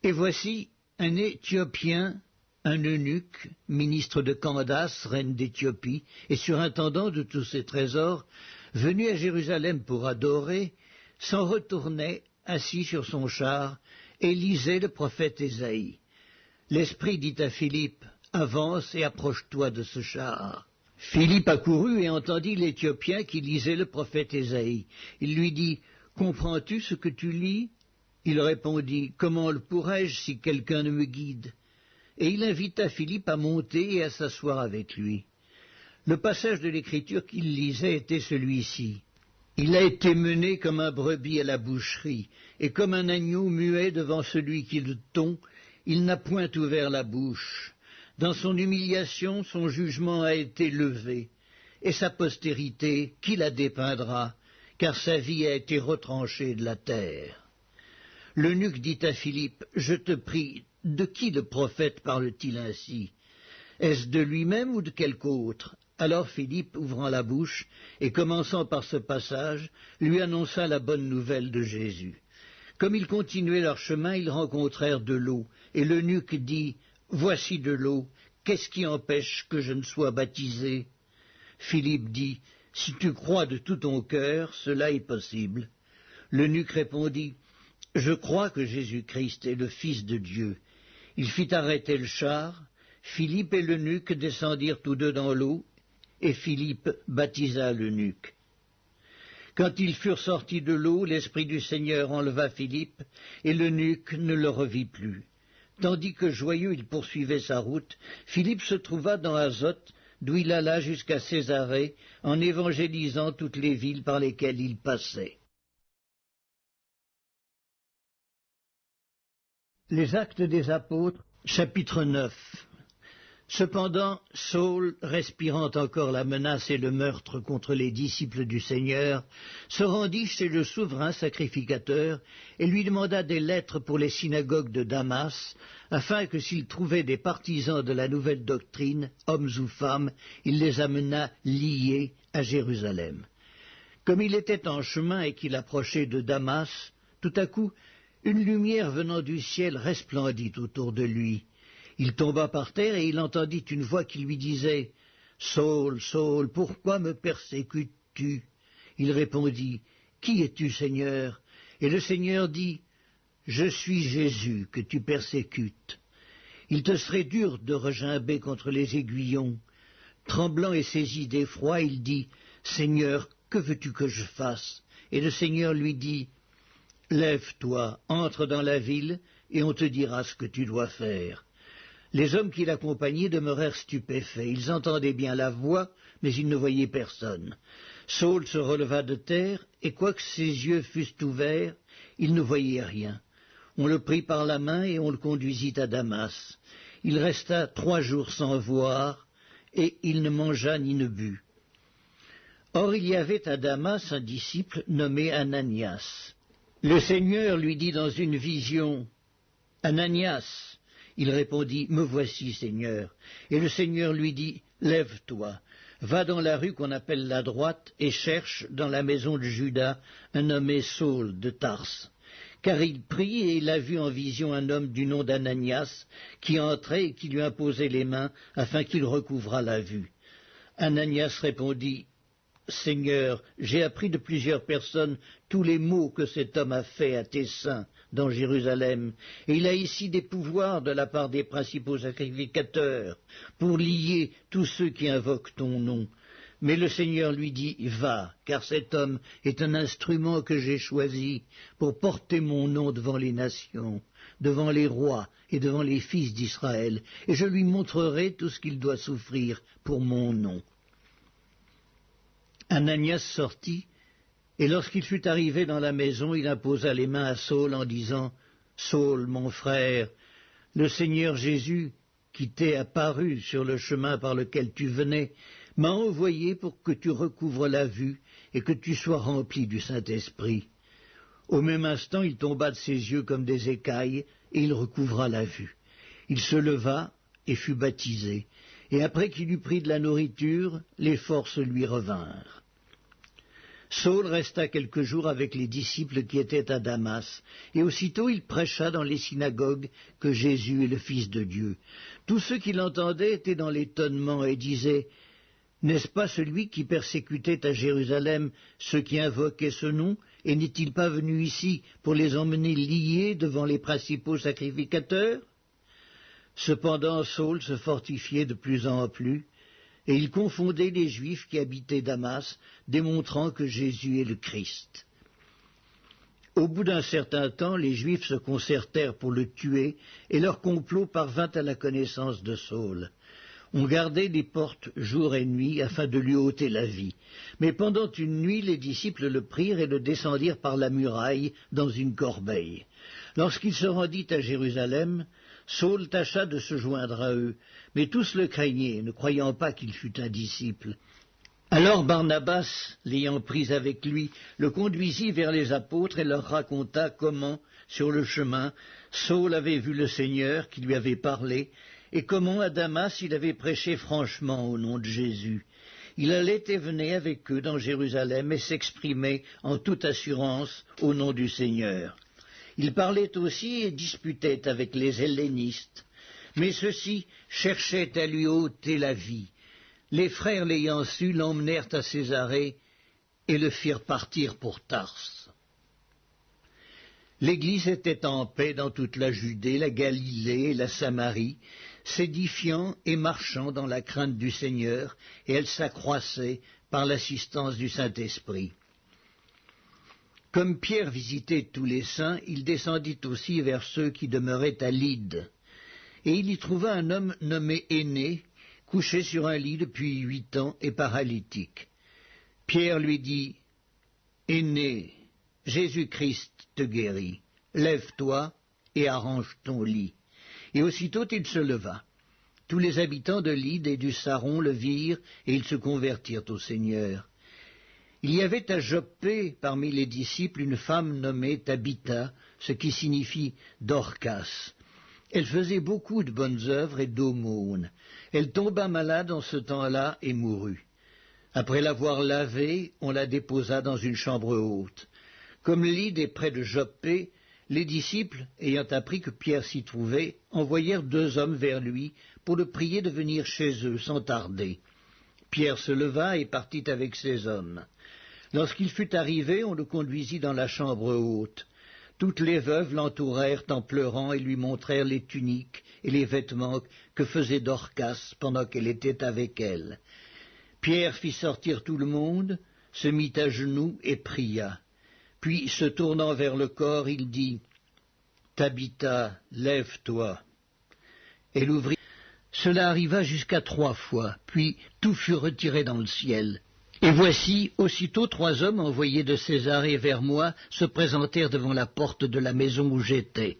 Et voici un Éthiopien, un eunuque, ministre de Candace, reine d'Éthiopie, et surintendant de tous ses trésors, venu à Jérusalem pour adorer, s'en retournait, assis sur son char, et lisait le prophète Ésaïe. L'Esprit dit à Philippe, « Avance et approche-toi de ce char. » Philippe accourut et entendit l'Éthiopien qui lisait le prophète Ésaïe. Il lui dit, « Comprends-tu ce que tu lis ?» Il répondit, « Comment le pourrais-je si quelqu'un ne me guide ?» Et il invita Philippe à monter et à s'asseoir avec lui. Le passage de l'Écriture qu'il lisait était celui-ci. « Il a été mené comme un brebis à la boucherie, et comme un agneau muet devant celui qui le tond, il n'a point ouvert la bouche. Dans son humiliation, son jugement a été levé, et sa postérité, qui la dépeindra, car sa vie a été retranchée de la terre. » L'eunuque dit à Philippe, « Je te prie, de qui le prophète parle-t-il ainsi? Est-ce de lui-même ou de quelque autre ?» Alors Philippe, ouvrant la bouche, et commençant par ce passage, lui annonça la bonne nouvelle de Jésus. Comme ils continuaient leur chemin, ils rencontrèrent de l'eau, et l'eunuque dit, « Voici de l'eau, qu'est-ce qui empêche que je ne sois baptisé ?» Philippe dit, « Si tu crois de tout ton cœur, cela est possible. » L'eunuque répondit, « Je crois que Jésus-Christ est le Fils de Dieu. » Il fit arrêter le char, Philippe et l'eunuque descendirent tous deux dans l'eau, et Philippe baptisa l'eunuque. Quand ils furent sortis de l'eau, l'Esprit du Seigneur enleva Philippe, et l'eunuque ne le revit plus. Tandis que joyeux il poursuivait sa route, Philippe se trouva dans Azote, d'où il alla jusqu'à Césarée, en évangélisant toutes les villes par lesquelles il passait. Les Actes des Apôtres, chapitre 9. Cependant, Saul, respirant encore la menace et le meurtre contre les disciples du Seigneur, se rendit chez le souverain sacrificateur et lui demanda des lettres pour les synagogues de Damas, afin que s'il trouvait des partisans de la nouvelle doctrine, hommes ou femmes, il les amenât liés à Jérusalem. Comme il était en chemin et qu'il approchait de Damas, tout à coup, une lumière venant du ciel resplendit autour de lui. Il tomba par terre et il entendit une voix qui lui disait « Saul, Saul, pourquoi me persécutes-tu » Il répondit « Qui es-tu, Seigneur » Et le Seigneur dit « Je suis Jésus que tu persécutes. Il te serait dur de regimber contre les aiguillons. » Tremblant et saisi d'effroi, il dit « Seigneur, que veux-tu que je fasse » Et le Seigneur lui dit « Lève-toi, entre dans la ville, et on te dira ce que tu dois faire. » Les hommes qui l'accompagnaient demeurèrent stupéfaits. Ils entendaient bien la voix, mais ils ne voyaient personne. Saul se releva de terre, et quoique ses yeux fussent ouverts, il ne voyait rien. On le prit par la main et on le conduisit à Damas. Il resta 3 jours sans voir, et il ne mangea ni ne but. Or il y avait à Damas un disciple nommé Ananias. Le Seigneur lui dit dans une vision, « Ananias !» Il répondit, « Me voici, Seigneur. » Et le Seigneur lui dit, « Lève-toi, va dans la rue qu'on appelle la droite, et cherche dans la maison de Judas un nommé Saul de Tarse. » Car il prie et il a vu en vision un homme du nom d'Ananias qui entrait et qui lui imposait les mains afin qu'il recouvrât la vue. Ananias répondit, « Seigneur, j'ai appris de plusieurs personnes tous les maux que cet homme a fait à tes saints dans Jérusalem, et il a ici des pouvoirs de la part des principaux sacrificateurs pour lier tous ceux qui invoquent ton nom. Mais le Seigneur lui dit, va, car cet homme est un instrument que j'ai choisi pour porter mon nom devant les nations, devant les rois et devant les fils d'Israël, et je lui montrerai tout ce qu'il doit souffrir pour mon nom. Ananias sortit, et lorsqu'il fut arrivé dans la maison, il imposa les mains à Saul en disant, « Saul, mon frère, le Seigneur Jésus, qui t'est apparu sur le chemin par lequel tu venais, m'a envoyé pour que tu recouvres la vue et que tu sois rempli du Saint-Esprit. » Au même instant, il tomba de ses yeux comme des écailles, et il recouvra la vue. Il se leva et fut baptisé, et après qu'il eut pris de la nourriture, les forces lui revinrent. Saul resta quelques jours avec les disciples qui étaient à Damas, et aussitôt il prêcha dans les synagogues que Jésus est le Fils de Dieu. Tous ceux qui l'entendaient étaient dans l'étonnement et disaient, « N'est-ce pas celui qui persécutait à Jérusalem ceux qui invoquaient ce nom, et n'est-il pas venu ici pour les emmener liés devant les principaux sacrificateurs ?» Cependant Saul se fortifiait de plus en plus, et il confondait les Juifs qui habitaient Damas, démontrant que Jésus est le Christ. Au bout d'un certain temps, les Juifs se concertèrent pour le tuer, et leur complot parvint à la connaissance de Saul. On gardait les portes jour et nuit afin de lui ôter la vie. Mais pendant une nuit, les disciples le prirent et le descendirent par la muraille dans une corbeille. Lorsqu'il se rendit à Jérusalem, Saul tâcha de se joindre à eux, mais tous le craignaient, ne croyant pas qu'il fût un disciple. Alors Barnabas, l'ayant pris avec lui, le conduisit vers les apôtres et leur raconta comment, sur le chemin, Saul avait vu le Seigneur qui lui avait parlé, et comment à Damas il avait prêché franchement au nom de Jésus. Il allait et venait avec eux dans Jérusalem et s'exprimait en toute assurance au nom du Seigneur. Il parlait aussi et disputait avec les hellénistes, mais ceux-ci cherchaient à lui ôter la vie. Les frères l'ayant su l'emmenèrent à Césarée et le firent partir pour Tarse. L'Église était en paix dans toute la Judée, la Galilée et la Samarie, s'édifiant et marchant dans la crainte du Seigneur, et elle s'accroissait par l'assistance du Saint-Esprit. Comme Pierre visitait tous les saints, il descendit aussi vers ceux qui demeuraient à Lyde. Et il y trouva un homme nommé Énée, couché sur un lit depuis 8 ans et paralytique. Pierre lui dit, « Énée, Jésus-Christ te guérit, lève-toi et arrange ton lit. » Et aussitôt il se leva. Tous les habitants de Lyde et du Saron le virent, et ils se convertirent au Seigneur. Il y avait à Joppé, parmi les disciples, une femme nommée Tabitha, ce qui signifie Dorcas. Elle faisait beaucoup de bonnes œuvres et d'aumônes. Elle tomba malade en ce temps-là et mourut. Après l'avoir lavée, on la déposa dans une chambre haute. Comme Lyde est près de Joppé, les disciples, ayant appris que Pierre s'y trouvait, envoyèrent 2 hommes vers lui pour le prier de venir chez eux sans tarder. Pierre se leva et partit avec ces hommes. Lorsqu'il fut arrivé, on le conduisit dans la chambre haute. Toutes les veuves l'entourèrent en pleurant et lui montrèrent les tuniques et les vêtements que faisait Dorcas pendant qu'elle était avec elle. Pierre fit sortir tout le monde, se mit à genoux et pria. Puis, se tournant vers le corps, il dit, « Tabitha, lève-toi. » Elle ouvrit. Cela arriva jusqu'à 3 fois, puis tout fut retiré dans le ciel. Et voici, aussitôt 3 hommes envoyés de Césarée vers moi se présentèrent devant la porte de la maison où j'étais.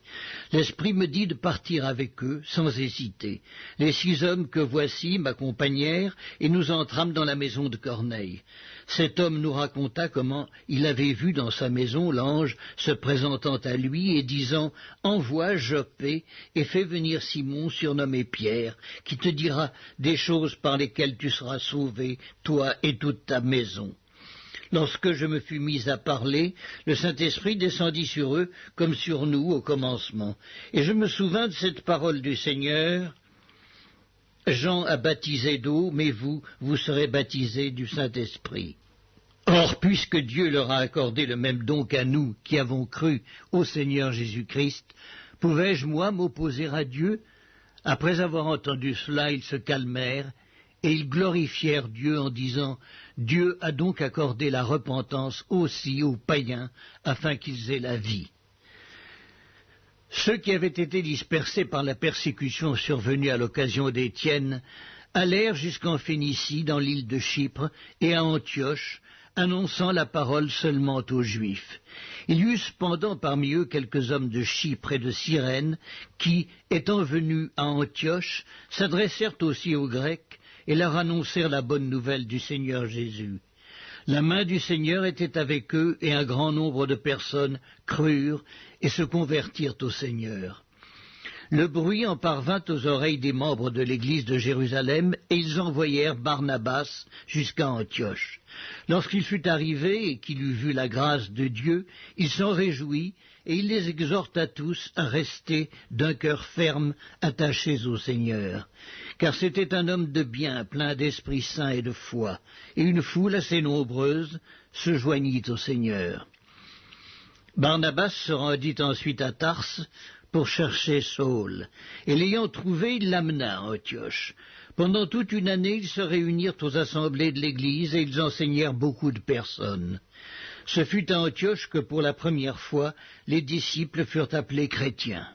L'Esprit me dit de partir avec eux, sans hésiter. Les 6 hommes que voici m'accompagnèrent, et nous entrâmes dans la maison de Corneille. Cet homme nous raconta comment il avait vu dans sa maison l'ange se présentant à lui et disant « Envoie Joppé et fais venir Simon, surnommé Pierre, qui te dira des choses par lesquelles tu seras sauvé, toi et toute ta maison. » Lorsque je me fus mis à parler, le Saint-Esprit descendit sur eux comme sur nous au commencement. Et je me souvins de cette parole du Seigneur. Jean a baptisé d'eau, mais vous serez baptisés du Saint-Esprit. Or, puisque Dieu leur a accordé le même don qu'à nous, qui avons cru au Seigneur Jésus-Christ, pouvais-je, moi, m'opposer à Dieu? Après avoir entendu cela, ils se calmèrent, et ils glorifièrent Dieu en disant « Dieu a donc accordé la repentance aussi aux païens, afin qu'ils aient la vie. » Ceux qui avaient été dispersés par la persécution survenue à l'occasion d'Étienne allèrent jusqu'en Phénicie, dans l'île de Chypre, et à Antioche, annonçant la parole seulement aux Juifs. Il y eut cependant parmi eux quelques hommes de Chypre et de Cyrène qui, étant venus à Antioche, s'adressèrent aussi aux Grecs et leur annoncèrent la bonne nouvelle du Seigneur Jésus. La main du Seigneur était avec eux, et un grand nombre de personnes crurent et se convertirent au Seigneur. Le bruit en parvint aux oreilles des membres de l'église de Jérusalem, et ils envoyèrent Barnabas jusqu'à Antioche. Lorsqu'il fut arrivé et qu'il eut vu la grâce de Dieu, il s'en réjouit, et il les exhorta tous à rester d'un cœur ferme, attachés au Seigneur. Car c'était un homme de bien, plein d'Esprit Saint et de foi, et une foule assez nombreuse se joignit au Seigneur. Barnabas se rendit ensuite à Tarse pour chercher Saul, et l'ayant trouvé, il l'amena à Antioche. Pendant toute une année, ils se réunirent aux assemblées de l'Église, et ils enseignèrent beaucoup de personnes. Ce fut à Antioche que, pour la première fois, les disciples furent appelés chrétiens.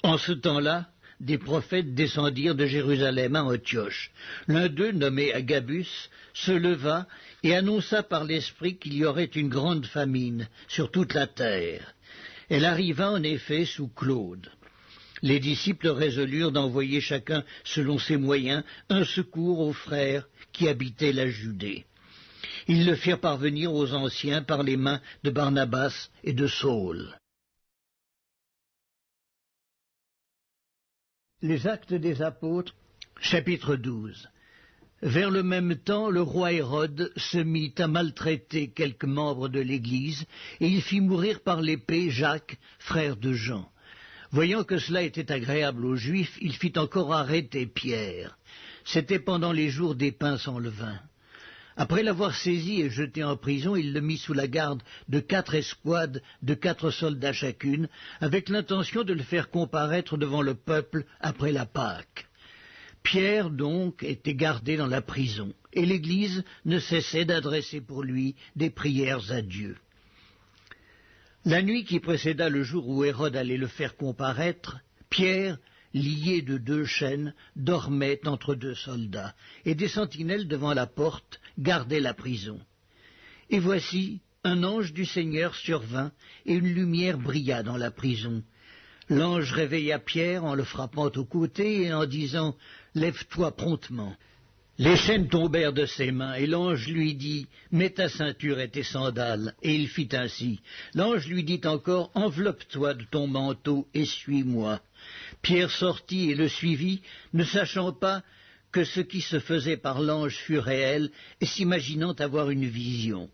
En ce temps-là, des prophètes descendirent de Jérusalem à Antioche. L'un d'eux, nommé Agabus, se leva et annonça par l'Esprit qu'il y aurait une grande famine sur toute la terre. Elle arriva en effet sous Claude. Les disciples résolurent d'envoyer chacun, selon ses moyens, un secours aux frères qui habitaient la Judée. Ils le firent parvenir aux anciens par les mains de Barnabas et de Saul. Les Actes des Apôtres, chapitre 12. Vers le même temps, le roi Hérode se mit à maltraiter quelques membres de l'Église, et il fit mourir par l'épée Jacques, frère de Jean. Voyant que cela était agréable aux Juifs, il fit encore arrêter Pierre. C'était pendant les jours des pains sans levain. Après l'avoir saisi et jeté en prison, il le mit sous la garde de 4 escouades de 4 soldats chacune, avec l'intention de le faire comparaître devant le peuple après la Pâque. Pierre, donc, était gardé dans la prison, et l'Église ne cessait d'adresser pour lui des prières à Dieu. La nuit qui précéda le jour où Hérode allait le faire comparaître, Pierre, lié de 2 chaînes, dormait entre 2 soldats, et des sentinelles devant la porte gardaient la prison. Et voici, un ange du Seigneur survint, et une lumière brilla dans la prison. L'ange réveilla Pierre en le frappant au côté et en disant « Lève-toi promptement ». Les chaînes tombèrent de ses mains, et l'ange lui dit « Mets ta ceinture et tes sandales », et il fit ainsi. L'ange lui dit encore « Enveloppe-toi de ton manteau et suis-moi ». Pierre sortit et le suivit, ne sachant pas que ce qui se faisait par l'ange fut réel, et s'imaginant avoir une vision.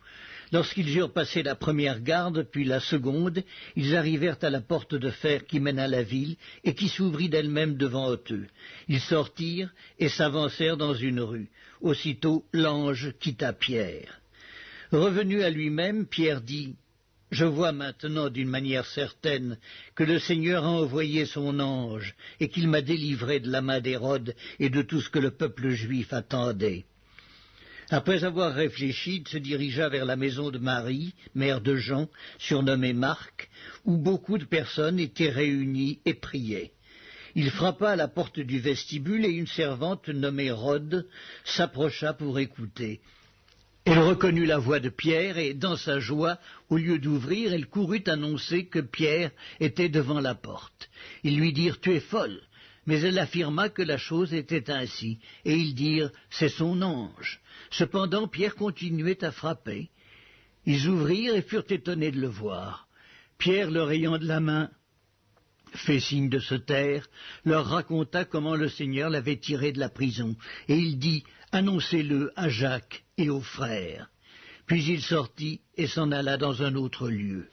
Lorsqu'ils eurent passé la première garde, puis la seconde, ils arrivèrent à la porte de fer qui mène à la ville, et qui s'ouvrit d'elle-même devant eux. Ils sortirent et s'avancèrent dans une rue. Aussitôt l'ange quitta Pierre. Revenu à lui-même, Pierre dit « Je vois maintenant d'une manière certaine que le Seigneur a envoyé son ange, et qu'il m'a délivré de la main d'Hérode et de tout ce que le peuple juif attendait. » Après avoir réfléchi, il se dirigea vers la maison de Marie, mère de Jean, surnommée Marc, où beaucoup de personnes étaient réunies et priaient. Il frappa à la porte du vestibule et une servante nommée Rhode s'approcha pour écouter. Elle reconnut la voix de Pierre et, dans sa joie, au lieu d'ouvrir, elle courut annoncer que Pierre était devant la porte. Ils lui dirent « Tu es folle !» Mais elle affirma que la chose était ainsi, et ils dirent « C'est son ange ». Cependant, Pierre continuait à frapper. Ils ouvrirent et furent étonnés de le voir. Pierre, leur ayant de la main fait signe de se taire, leur raconta comment le Seigneur l'avait tiré de la prison, et il dit « Annoncez-le à Jacques et aux frères ». Puis il sortit et s'en alla dans un autre lieu.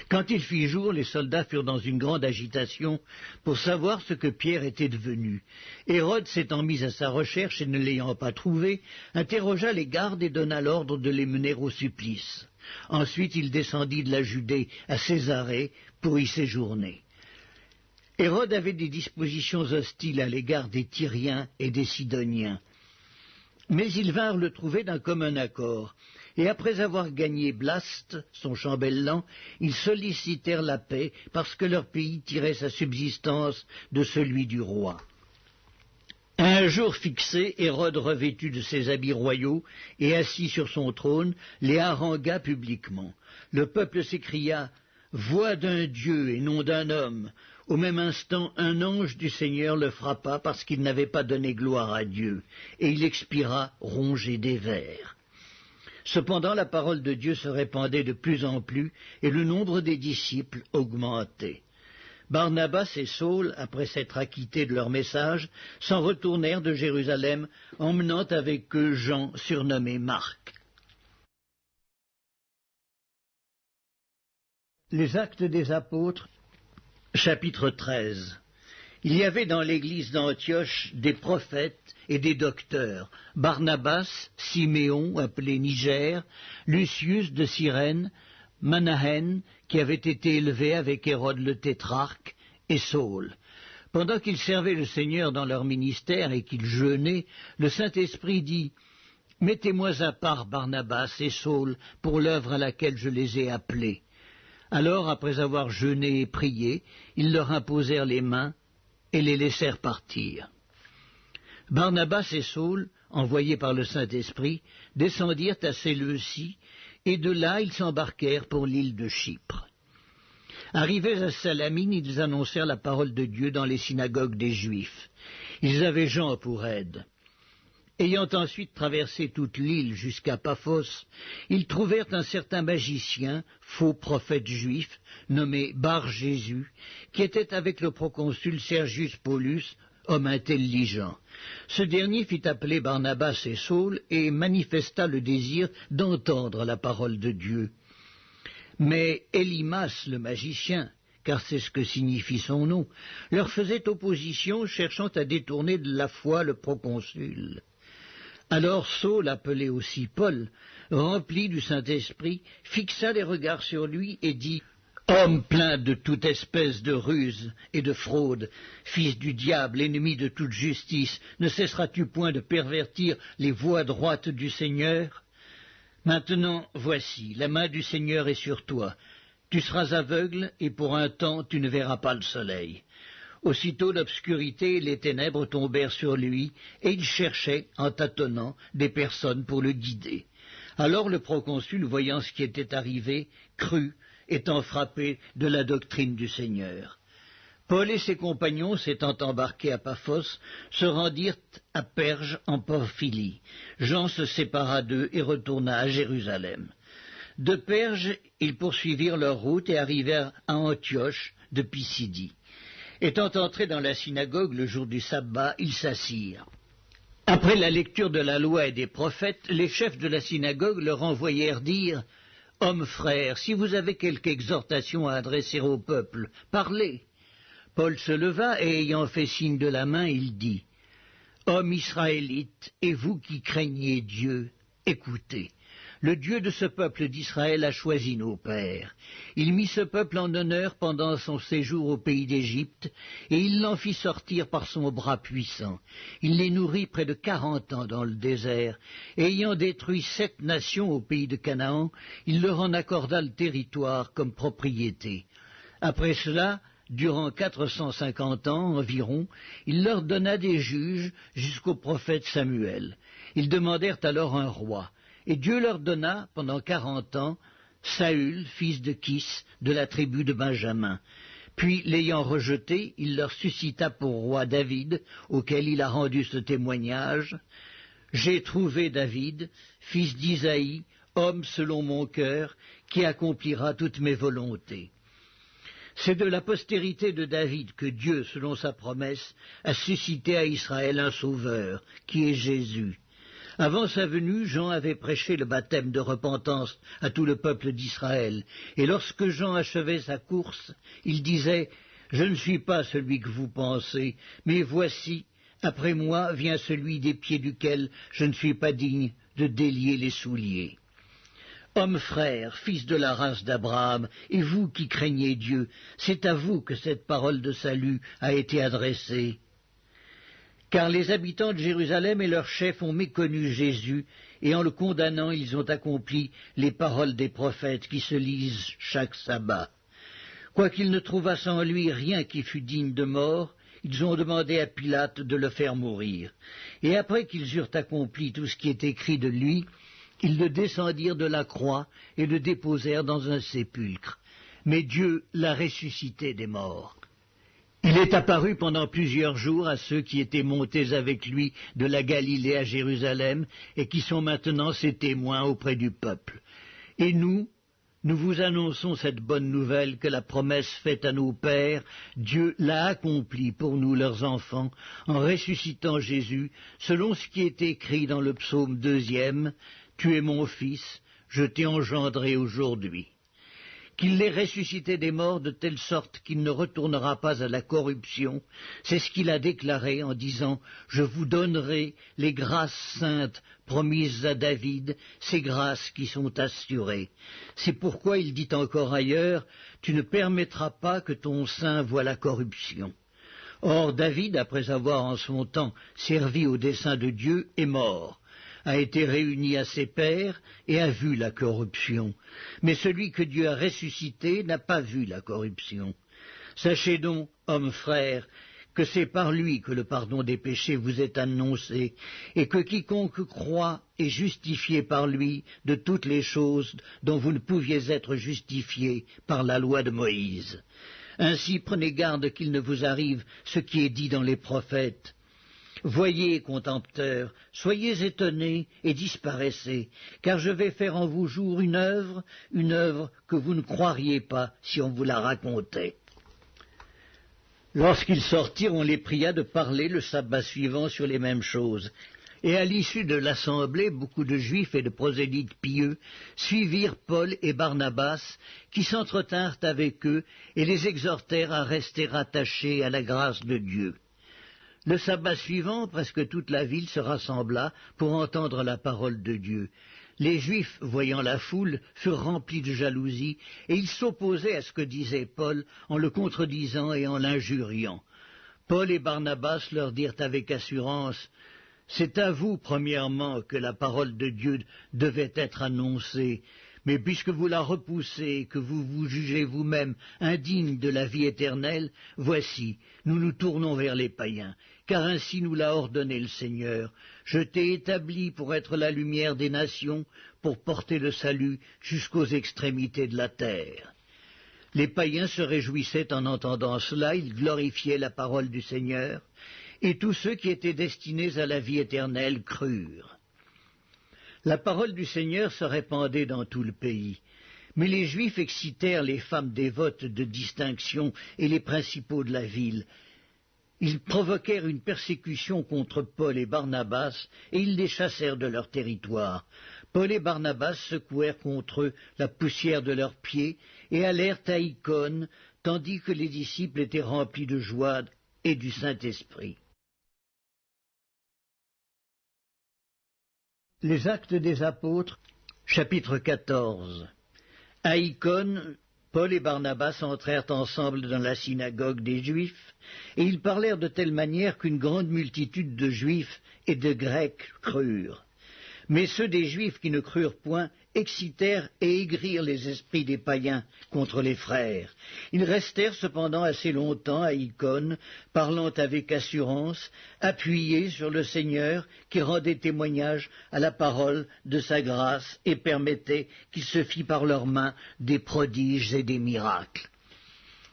Quand il fit jour, les soldats furent dans une grande agitation pour savoir ce que Pierre était devenu. Hérode, s'étant mis à sa recherche et ne l'ayant pas trouvé, interrogea les gardes et donna l'ordre de les mener au supplice. Ensuite il descendit de la Judée à Césarée pour y séjourner. Hérode avait des dispositions hostiles à l'égard des Tyriens et des Sidoniens. Mais ils vinrent le trouver d'un commun accord, et après avoir gagné Blaste, son chambellan, ils sollicitèrent la paix parce que leur pays tirait sa subsistance de celui du roi. À un jour fixé, Hérode, revêtu de ses habits royaux et assis sur son trône, les harangua publiquement. Le peuple s'écria « Voix d'un Dieu et non d'un homme !» Au même instant, un ange du Seigneur le frappa parce qu'il n'avait pas donné gloire à Dieu, et il expira rongé des vers. Cependant, la parole de Dieu se répandait de plus en plus, et le nombre des disciples augmentait. Barnabas et Saul, après s'être acquittés de leur message, s'en retournèrent de Jérusalem, emmenant avec eux Jean, surnommé Marc. Les Actes des Apôtres, chapitre 13. Il y avait dans l'église d'Antioche des prophètes et des docteurs, Barnabas, Siméon, appelé Niger, Lucius de Cyrène, Manahen, qui avait été élevé avec Hérode le tétrarque, et Saul. Pendant qu'ils servaient le Seigneur dans leur ministère et qu'ils jeûnaient, le Saint-Esprit dit « Mettez-moi à part Barnabas et Saul pour l'œuvre à laquelle je les ai appelés. » Alors, après avoir jeûné et prié, ils leur imposèrent les mains et les laissèrent partir. Barnabas et Saul, envoyés par le Saint-Esprit, descendirent à Séleucie, et de là ils s'embarquèrent pour l'île de Chypre. Arrivés à Salamine, ils annoncèrent la parole de Dieu dans les synagogues des Juifs. Ils avaient Jean pour aide. Ayant ensuite traversé toute l'île jusqu'à Paphos, ils trouvèrent un certain magicien, faux prophète juif, nommé Bar-Jésus, qui était avec le proconsul Sergius Paulus, homme intelligent. Ce dernier fit appeler Barnabas et Saul et manifesta le désir d'entendre la parole de Dieu. Mais Élymas, le magicien, car c'est ce que signifie son nom, leur faisait opposition, cherchant à détourner de la foi le proconsul. Alors Saul, appelé aussi Paul, rempli du Saint-Esprit, fixa les regards sur lui et dit « Homme plein de toute espèce de ruse et de fraude, fils du diable, ennemi de toute justice, ne cesseras-tu point de pervertir les voies droites du Seigneur? Maintenant, voici, la main du Seigneur est sur toi. Tu seras aveugle et pour un temps tu ne verras pas le soleil. » Aussitôt l'obscurité et les ténèbres tombèrent sur lui, et il cherchait, en tâtonnant, des personnes pour le guider. Alors le proconsul, voyant ce qui était arrivé, crut, étant frappé de la doctrine du Seigneur. Paul et ses compagnons, s'étant embarqués à Paphos, se rendirent à Perge en Pamphylie. Jean se sépara d'eux et retourna à Jérusalem. De Perge, ils poursuivirent leur route et arrivèrent à Antioche de Pisidie. Étant entrés dans la synagogue le jour du sabbat, ils s'assirent. Après la lecture de la loi et des prophètes, les chefs de la synagogue leur envoyèrent dire « Hommes frères, si vous avez quelque exhortation à adresser au peuple, parlez. » Paul se leva et ayant fait signe de la main, il dit « Hommes israélites, et vous qui craignez Dieu, écoutez. Le Dieu de ce peuple d'Israël a choisi nos pères. Il mit ce peuple en honneur pendant son séjour au pays d'Égypte, et il l'en fit sortir par son bras puissant. Il les nourrit près de 40 ans dans le désert, et ayant détruit 7 nations au pays de Canaan, il leur en accorda le territoire comme propriété. Après cela, durant 450 ans environ, il leur donna des juges jusqu'au prophète Samuel. Ils demandèrent alors un roi. Et Dieu leur donna, pendant 40 ans, Saül, fils de Kis, de la tribu de Benjamin. Puis, l'ayant rejeté, il leur suscita pour roi David, auquel il a rendu ce témoignage. « J'ai trouvé David, fils d'Isaïe, homme selon mon cœur, qui accomplira toutes mes volontés. » C'est de la postérité de David que Dieu, selon sa promesse, a suscité à Israël un sauveur, qui est Jésus. Avant sa venue, Jean avait prêché le baptême de repentance à tout le peuple d'Israël, et lorsque Jean achevait sa course, il disait « Je ne suis pas celui que vous pensez, mais voici, après moi vient celui des pieds duquel je ne suis pas digne de délier les souliers. » Hommes frères, fils de la race d'Abraham, et vous qui craignez Dieu, c'est à vous que cette parole de salut a été adressée. Car les habitants de Jérusalem et leurs chefs ont méconnu Jésus, et en le condamnant, ils ont accompli les paroles des prophètes qui se lisent chaque sabbat. Quoiqu'ils ne trouvassent en lui rien qui fût digne de mort, ils ont demandé à Pilate de le faire mourir. Et après qu'ils eurent accompli tout ce qui est écrit de lui, ils le descendirent de la croix et le déposèrent dans un sépulcre. Mais Dieu l'a ressuscité des morts. Il est apparu pendant plusieurs jours à ceux qui étaient montés avec lui de la Galilée à Jérusalem et qui sont maintenant ses témoins auprès du peuple. Et nous vous annonçons cette bonne nouvelle que la promesse faite à nos pères, Dieu l'a accomplie pour nous leurs enfants, en ressuscitant Jésus, selon ce qui est écrit dans le psaume 2e, « Tu es mon fils, je t'ai engendré aujourd'hui ». Qu'il l'ait ressuscité des morts de telle sorte qu'il ne retournera pas à la corruption, c'est ce qu'il a déclaré en disant « Je vous donnerai les grâces saintes promises à David, ces grâces qui sont assurées. » C'est pourquoi il dit encore ailleurs « Tu ne permettras pas que ton sein voie la corruption. » Or David, après avoir en son temps servi au dessein de Dieu, est mort, a été réuni à ses pairs et a vu la corruption. Mais celui que Dieu a ressuscité n'a pas vu la corruption. Sachez donc, hommes frères, que c'est par lui que le pardon des péchés vous est annoncé, et que quiconque croit est justifié par lui de toutes les choses dont vous ne pouviez être justifiés par la loi de Moïse. Ainsi prenez garde qu'il ne vous arrive ce qui est dit dans les prophètes. Voyez, contempteurs, soyez étonnés et disparaissez, car je vais faire en vous jour une œuvre que vous ne croiriez pas si on vous la racontait. Lorsqu'ils sortirent, on les pria de parler le sabbat suivant sur les mêmes choses. Et à l'issue de l'assemblée, beaucoup de Juifs et de prosélytes pieux suivirent Paul et Barnabas, qui s'entretinrent avec eux et les exhortèrent à rester attachés à la grâce de Dieu. Le sabbat suivant, presque toute la ville se rassembla pour entendre la parole de Dieu. Les Juifs, voyant la foule, furent remplis de jalousie, et ils s'opposaient à ce que disait Paul en le contredisant et en l'injuriant. Paul et Barnabas leur dirent avec assurance « C'est à vous, premièrement, que la parole de Dieu devait être annoncée. Mais puisque vous la repoussez et que vous vous jugez vous-même indigne de la vie éternelle, voici, nous nous tournons vers les païens, car ainsi nous l'a ordonné le Seigneur. Je t'ai établi pour être la lumière des nations, pour porter le salut jusqu'aux extrémités de la terre. » Les païens se réjouissaient en entendant cela, ils glorifiaient la parole du Seigneur, et tous ceux qui étaient destinés à la vie éternelle crurent. La parole du Seigneur se répandait dans tout le pays. Mais les Juifs excitèrent les femmes dévotes de distinction et les principaux de la ville. Ils provoquèrent une persécution contre Paul et Barnabas, et ils les chassèrent de leur territoire. Paul et Barnabas secouèrent contre eux la poussière de leurs pieds et allèrent à Icône, tandis que les disciples étaient remplis de joie et du Saint-Esprit. Les Actes des Apôtres, chapitre 14. À Icône, Paul et Barnabas entrèrent ensemble dans la synagogue des Juifs, et ils parlèrent de telle manière qu'une grande multitude de Juifs et de Grecs crurent. Mais ceux des Juifs qui ne crurent point excitèrent et aigrirent les esprits des païens contre les frères. Ils restèrent cependant assez longtemps à Icône, parlant avec assurance, appuyés sur le Seigneur qui rendait témoignage à la parole de sa grâce et permettait qu'il se fît par leurs mains des prodiges et des miracles.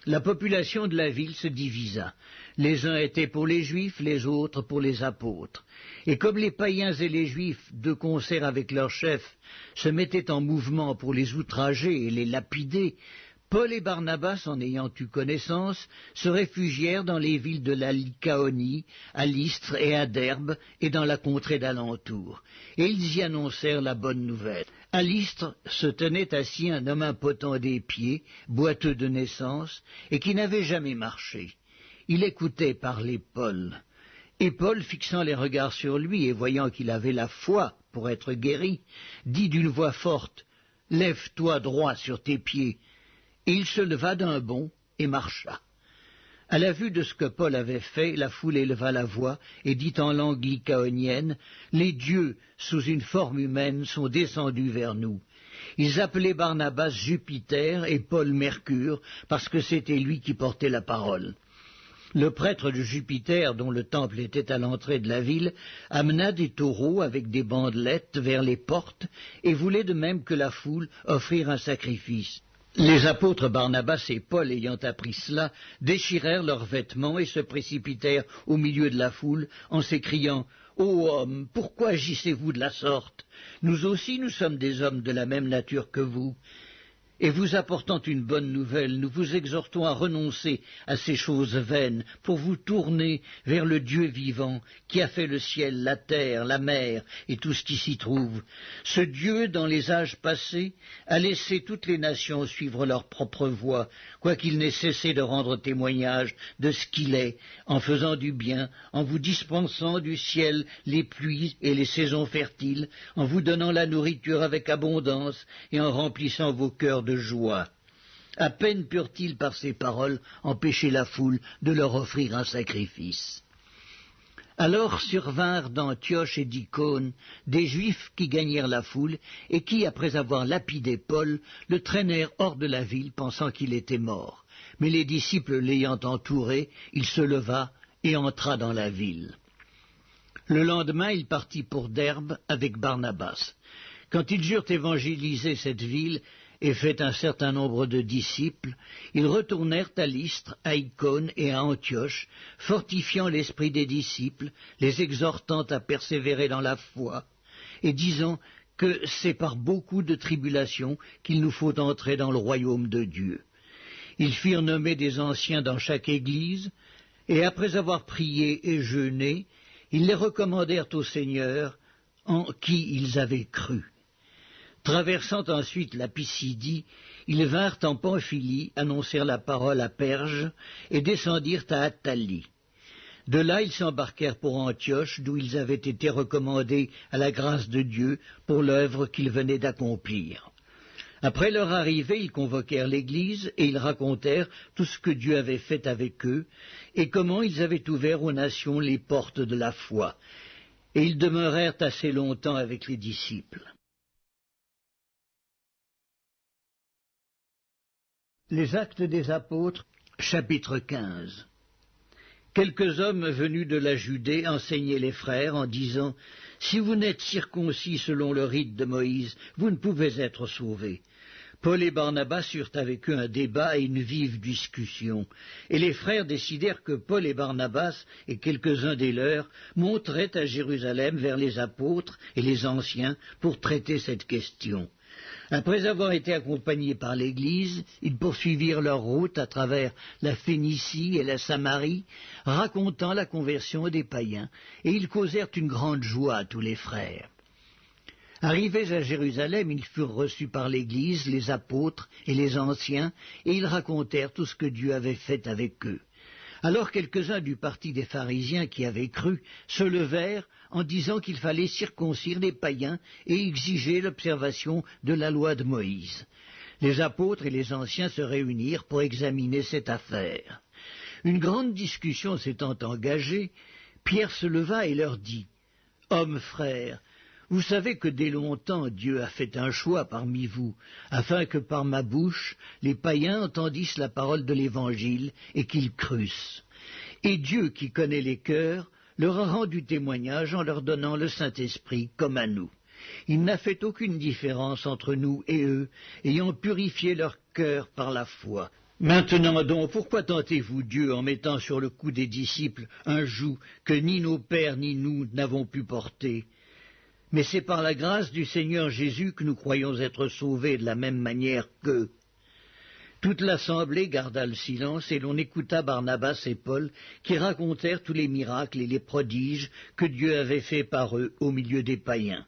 La population de la ville se divisa. Les uns étaient pour les Juifs, les autres pour les apôtres. Et comme les païens et les Juifs, de concert avec leurs chefs, se mettaient en mouvement pour les outrager et les lapider, Paul et Barnabas, en ayant eu connaissance, se réfugièrent dans les villes de la Lycaonie, à Lystre et à Derbe, et dans la contrée d'alentour. Et ils y annoncèrent la bonne nouvelle. À Lystre se tenait assis un homme impotent des pieds, boiteux de naissance, et qui n'avait jamais marché. Il écoutait parler Paul. Et Paul, fixant les regards sur lui et voyant qu'il avait la foi pour être guéri, dit d'une voix forte Lève-toi droit sur tes pieds. » Et il se leva d'un bond et marcha. À la vue de ce que Paul avait fait, la foule éleva la voix et dit en langue lycaonienne, « Les dieux, sous une forme humaine, sont descendus vers nous. » Ils appelaient Barnabas Jupiter et Paul Mercure, parce que c'était lui qui portait la parole. Le prêtre de Jupiter, dont le temple était à l'entrée de la ville, amena des taureaux avec des bandelettes vers les portes et voulait de même que la foule offrir un sacrifice. Les apôtres Barnabas et Paul, ayant appris cela, déchirèrent leurs vêtements et se précipitèrent au milieu de la foule en s'écriant « Ô hommes, pourquoi agissez-vous de la sorte? Nous aussi nous sommes des hommes de la même nature que vous. » Et vous apportant une bonne nouvelle, nous vous exhortons à renoncer à ces choses vaines pour vous tourner vers le Dieu vivant qui a fait le ciel, la terre, la mer et tout ce qui s'y trouve. Ce Dieu, dans les âges passés, a laissé toutes les nations suivre leur propre voie, quoiqu'il n'ait cessé de rendre témoignage de ce qu'il est, en faisant du bien, en vous dispensant du ciel les pluies et les saisons fertiles, en vous donnant la nourriture avec abondance et en remplissant vos cœurs de joie. À peine purent-ils par ces paroles empêcher la foule de leur offrir un sacrifice. Alors survinrent d'Antioche et d'Icône des Juifs qui gagnèrent la foule et qui, après avoir lapidé Paul, le traînèrent hors de la ville pensant qu'il était mort. Mais les disciples l'ayant entouré, il se leva et entra dans la ville. Le lendemain, il partit pour Derbe avec Barnabas. Quand ils eurent évangélisé cette ville et fait un certain nombre de disciples, ils retournèrent à Lystre, à Icône et à Antioche, fortifiant l'esprit des disciples, les exhortant à persévérer dans la foi, et disant que c'est par beaucoup de tribulations qu'il nous faut entrer dans le royaume de Dieu. Ils firent nommer des anciens dans chaque église, et après avoir prié et jeûné, ils les recommandèrent au Seigneur, en qui ils avaient cru. Traversant ensuite la Pisidie, ils vinrent en Pamphylie, annoncèrent la parole à Perge et descendirent à Attalie. De là, ils s'embarquèrent pour Antioche, d'où ils avaient été recommandés à la grâce de Dieu pour l'œuvre qu'ils venaient d'accomplir. Après leur arrivée, ils convoquèrent l'Église et ils racontèrent tout ce que Dieu avait fait avec eux et comment ils avaient ouvert aux nations les portes de la foi. Et ils demeurèrent assez longtemps avec les disciples. Les Actes des Apôtres, chapitre 15. Quelques hommes venus de la Judée enseignaient les frères en disant « Si vous n'êtes circoncis selon le rite de Moïse, vous ne pouvez être sauvés. » Paul et Barnabas eurent avec eux un débat et une vive discussion, et les frères décidèrent que Paul et Barnabas et quelques-uns des leurs monteraient à Jérusalem vers les apôtres et les anciens pour traiter cette question. Après avoir été accompagnés par l'Église, ils poursuivirent leur route à travers la Phénicie et la Samarie, racontant la conversion des païens, et ils causèrent une grande joie à tous les frères. Arrivés à Jérusalem, ils furent reçus par l'Église, les apôtres et les anciens, et ils racontèrent tout ce que Dieu avait fait avec eux. Alors quelques-uns du parti des pharisiens qui avaient cru se levèrent en disant qu'il fallait circoncire les païens et exiger l'observation de la loi de Moïse. Les apôtres et les anciens se réunirent pour examiner cette affaire. Une grande discussion s'étant engagée, Pierre se leva et leur dit « Hommes frères, vous savez que dès longtemps Dieu a fait un choix parmi vous, afin que par ma bouche les païens entendissent la parole de l'Évangile et qu'ils crussent. Et Dieu, qui connaît les cœurs, leur a rendu témoignage en leur donnant le Saint-Esprit comme à nous. Il n'a fait aucune différence entre nous et eux, ayant purifié leur cœur par la foi. Maintenant donc, pourquoi tentez-vous Dieu en mettant sur le cou des disciples un joug que ni nos pères ni nous n'avons pu porter ? Mais c'est par la grâce du Seigneur Jésus que nous croyons être sauvés de la même manière qu'eux. » Toute l'assemblée garda le silence et l'on écouta Barnabas et Paul qui racontèrent tous les miracles et les prodiges que Dieu avait faits par eux au milieu des païens.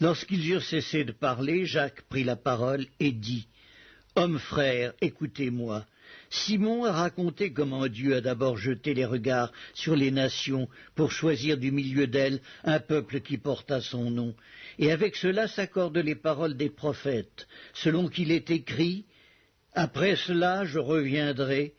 Lorsqu'ils eurent cessé de parler, Jacques prit la parole et dit « Hommes frères, écoutez-moi. Simon a raconté comment Dieu a d'abord jeté les regards sur les nations pour choisir du milieu d'elles un peuple qui porta son nom. Et avec cela s'accordent les paroles des prophètes, selon qu'il est écrit « Après cela je reviendrai,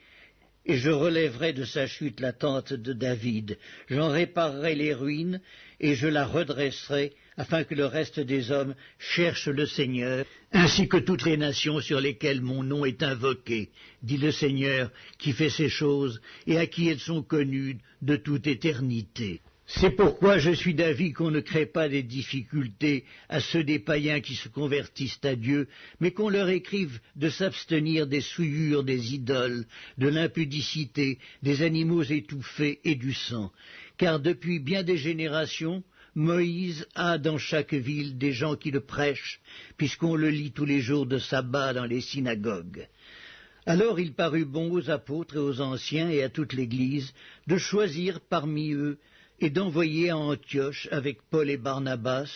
et je relèverai de sa chute la tente de David. J'en réparerai les ruines, et je la redresserai, afin que le reste des hommes cherche le Seigneur, ainsi que toutes les nations sur lesquelles mon nom est invoqué, dit le Seigneur, qui fait ces choses, et à qui elles sont connues de toute éternité. C'est pourquoi je suis d'avis qu'on ne crée pas des difficultés à ceux des païens qui se convertissent à Dieu, mais qu'on leur écrive de s'abstenir des souillures des idoles, de l'impudicité, des animaux étouffés et du sang. Car depuis bien des générations, Moïse a dans chaque ville des gens qui le prêchent, puisqu'on le lit tous les jours de sabbat dans les synagogues. Alors il parut bon aux apôtres et aux anciens et à toute l'Église de choisir parmi eux et d'envoyer à Antioche avec Paul et Barnabas,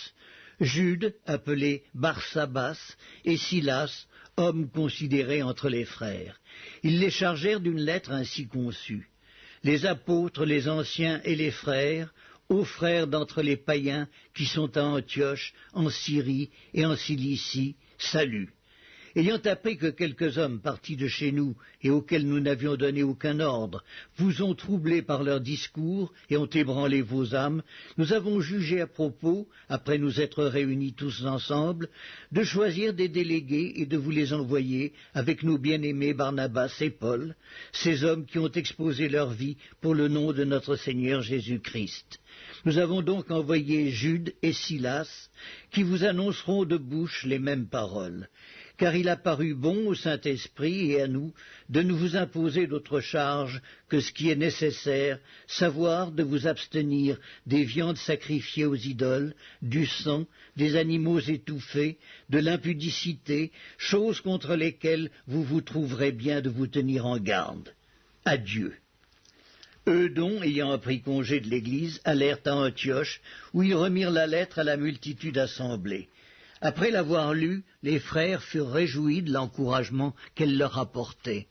Jude, appelé Barsabas, et Silas, hommes considérés entre les frères. Ils les chargèrent d'une lettre ainsi conçue. Les apôtres, les anciens et les frères, aux frères d'entre les païens qui sont à Antioche, en Syrie et en Cilicie, salut. Ayant appris que quelques hommes partis de chez nous et auxquels nous n'avions donné aucun ordre vous ont troublés par leurs discours et ont ébranlé vos âmes, nous avons jugé à propos, après nous être réunis tous ensemble, de choisir des délégués et de vous les envoyer avec nos bien-aimés Barnabas et Paul, ces hommes qui ont exposé leur vie pour le nom de notre Seigneur Jésus-Christ. Nous avons donc envoyé Jude et Silas, qui vous annonceront de bouche les mêmes paroles. Car il a paru bon au Saint-Esprit et à nous de ne vous imposer d'autre charge que ce qui est nécessaire, savoir de vous abstenir des viandes sacrifiées aux idoles, du sang, des animaux étouffés, de l'impudicité, choses contre lesquelles vous vous trouverez bien de vous tenir en garde. Adieu. Eux donc, ayant pris congé de l'Église, allèrent à Antioche, où ils remirent la lettre à la multitude assemblée. Après l'avoir lue, les frères furent réjouis de l'encouragement qu'elle leur apportait.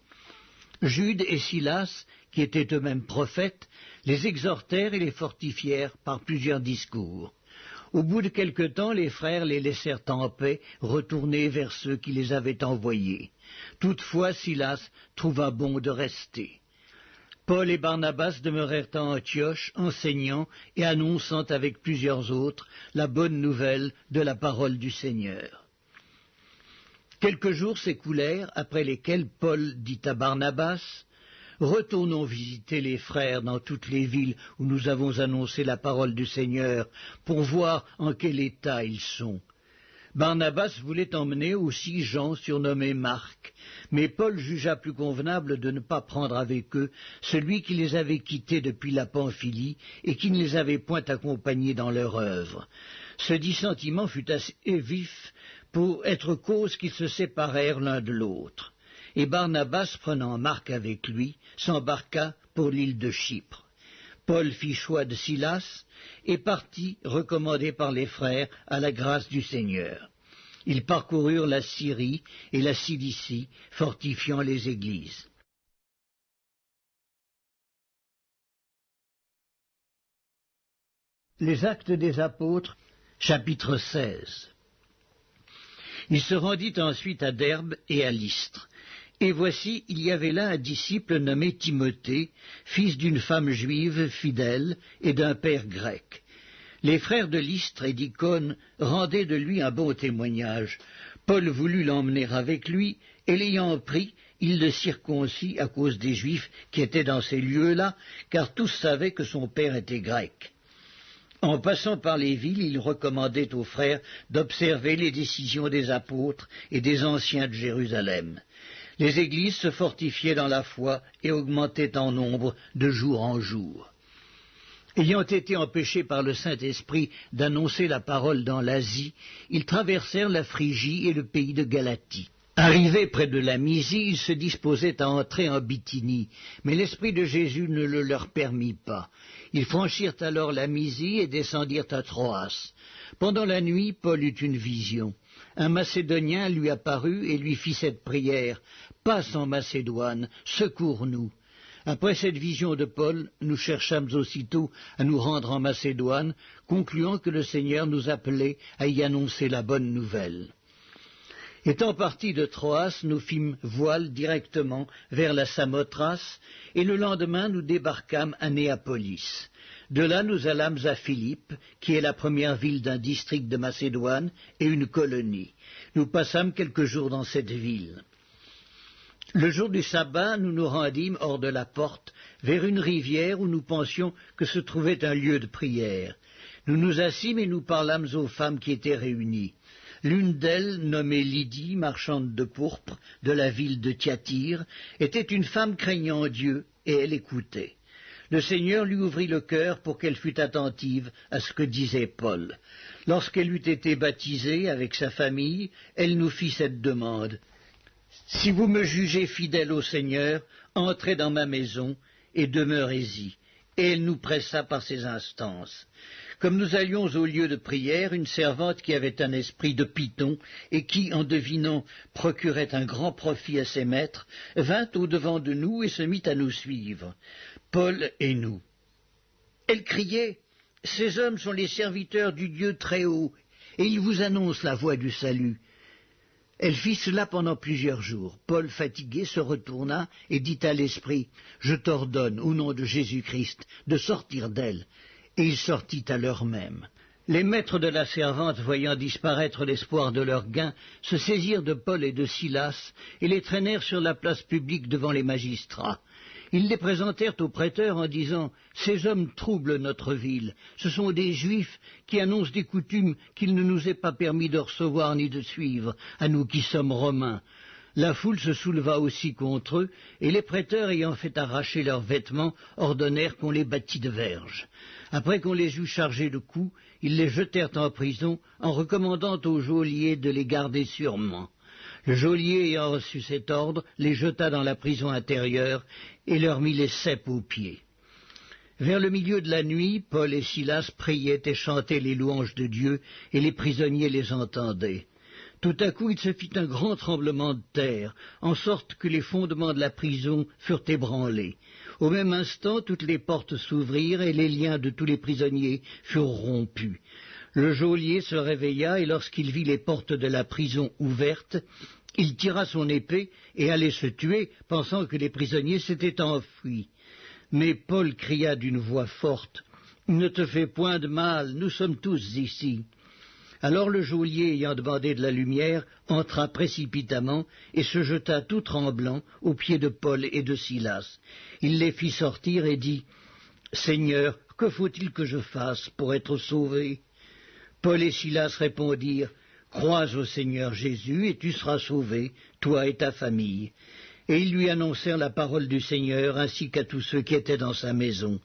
Jude et Silas, qui étaient eux-mêmes prophètes, les exhortèrent et les fortifièrent par plusieurs discours. Au bout de quelque temps, les frères les laissèrent en paix, retourner vers ceux qui les avaient envoyés. Toutefois, Silas trouva bon de rester. Paul et Barnabas demeurèrent à Antioche, enseignant et annonçant avec plusieurs autres la bonne nouvelle de la parole du Seigneur. Quelques jours s'écoulèrent, après lesquels Paul dit à Barnabas « Retournons visiter les frères dans toutes les villes où nous avons annoncé la parole du Seigneur, pour voir en quel état ils sont. » Barnabas voulait emmener aussi Jean surnommé Marc, mais Paul jugea plus convenable de ne pas prendre avec eux celui qui les avait quittés depuis la Pamphylie et qui ne les avait point accompagnés dans leur œuvre. Ce dissentiment fut assez vif pour être cause qu'ils se séparèrent l'un de l'autre. Et Barnabas, prenant Marc avec lui, s'embarqua pour l'île de Chypre. Paul fit choix de Silas et partit, recommandé par les frères, à la grâce du Seigneur. Ils parcoururent la Syrie et la Cilicie, fortifiant les églises. Les Actes des Apôtres, chapitre 16. Il se rendit ensuite à Derbe et à Lystre. Et voici, il y avait là un disciple nommé Timothée, fils d'une femme juive fidèle et d'un père grec. Les frères de Lystre et d'Icône rendaient de lui un bon témoignage. Paul voulut l'emmener avec lui, et l'ayant pris, il le circoncit à cause des Juifs qui étaient dans ces lieux-là, car tous savaient que son père était grec. En passant par les villes, il recommandait aux frères d'observer les décisions des apôtres et des anciens de Jérusalem. Les églises se fortifiaient dans la foi et augmentaient en nombre de jour en jour. Ayant été empêchés par le Saint-Esprit d'annoncer la parole dans l'Asie, ils traversèrent la Phrygie et le pays de Galatie. Arrivés près de la Mysie, ils se disposaient à entrer en Bithynie, mais l'Esprit de Jésus ne le leur permit pas. Ils franchirent alors la Mysie et descendirent à Troas. Pendant la nuit, Paul eut une vision. un Macédonien lui apparut et lui fit cette prière: « Passe en Macédoine, secours-nous. » Après cette vision de Paul, nous cherchâmes aussitôt à nous rendre en Macédoine, concluant que le Seigneur nous appelait à y annoncer la bonne nouvelle. Étant partis de Troas, nous fîmes voile directement vers la Samothrace, et le lendemain nous débarquâmes à Néapolis. De là nous allâmes à Philippe, qui est la première ville d'un district de Macédoine et une colonie. Nous passâmes quelques jours dans cette ville. Le jour du sabbat, nous nous rendîmes hors de la porte, vers une rivière où nous pensions que se trouvait un lieu de prière. Nous nous assîmes et nous parlâmes aux femmes qui étaient réunies. L'une d'elles, nommée Lydie, marchande de pourpre, de la ville de Thyatire, était une femme craignant Dieu, et elle écoutait. Le Seigneur lui ouvrit le cœur pour qu'elle fût attentive à ce que disait Paul. Lorsqu'elle eut été baptisée avec sa famille, elle nous fit cette demande: « Si vous me jugez fidèle au Seigneur, entrez dans ma maison et demeurez-y. » Et elle nous pressa par ses instances. Comme nous allions au lieu de prière, une servante qui avait un esprit de python et qui, en devinant, procurait un grand profit à ses maîtres, vint au-devant de nous et se mit à nous suivre, Paul et nous. Elle criait: « Ces hommes sont les serviteurs du Dieu très haut, et ils vous annoncent la voie du salut. » Elle fit cela pendant plusieurs jours. Paul, fatigué, se retourna et dit à l'esprit: « Je t'ordonne, au nom de Jésus-Christ, de sortir d'elle. » Et il sortit à l'heure même. Les maîtres de la servante, voyant disparaître l'espoir de leur gain, se saisirent de Paul et de Silas et les traînèrent sur la place publique devant les magistrats. Ils les présentèrent aux prêteurs en disant: « Ces hommes troublent notre ville. Ce sont des Juifs qui annoncent des coutumes qu'il ne nous est pas permis de recevoir ni de suivre, à nous qui sommes Romains. » La foule se souleva aussi contre eux, et les prêteurs, ayant fait arracher leurs vêtements, ordonnèrent qu'on les battît de verges. Après qu'on les eut chargés de coups, ils les jetèrent en prison, en recommandant au geôlier de les garder sûrement. Le geôlier, ayant reçu cet ordre, les jeta dans la prison intérieure et leur mit les ceps aux pieds. Vers le milieu de la nuit, Paul et Silas priaient et chantaient les louanges de Dieu, et les prisonniers les entendaient. Tout à coup, il se fit un grand tremblement de terre, en sorte que les fondements de la prison furent ébranlés. Au même instant, toutes les portes s'ouvrirent et les liens de tous les prisonniers furent rompus. Le geôlier se réveilla et lorsqu'il vit les portes de la prison ouvertes, il tira son épée et allait se tuer, pensant que les prisonniers s'étaient enfuis. Mais Paul cria d'une voix forte: « Ne te fais point de mal, nous sommes tous ici. » Alors le geôlier, ayant demandé de la lumière, entra précipitamment et se jeta tout tremblant aux pieds de Paul et de Silas. Il les fit sortir et dit: « Seigneur, que faut-il que je fasse pour être sauvé ?» Paul et Silas répondirent: « Crois au Seigneur Jésus et tu seras sauvé, toi et ta famille. » Et ils lui annoncèrent la parole du Seigneur ainsi qu'à tous ceux qui étaient dans sa maison.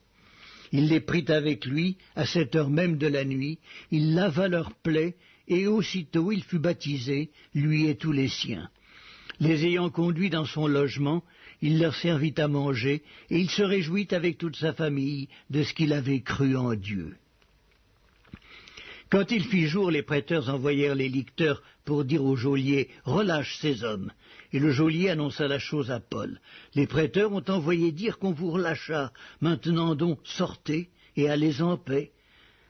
Il les prit avec lui, à cette heure même de la nuit, il lava leurs plaies, et aussitôt il fut baptisé, lui et tous les siens. Les ayant conduits dans son logement, il leur servit à manger, et il se réjouit avec toute sa famille de ce qu'il avait cru en Dieu. Quand il fit jour, les prêteurs envoyèrent les licteurs pour dire au geôlier: « Relâche ces hommes. » Et le geôlier annonça la chose à Paul. « Les prêteurs ont envoyé dire qu'on vous relâcha. Maintenant donc, sortez et allez en paix. »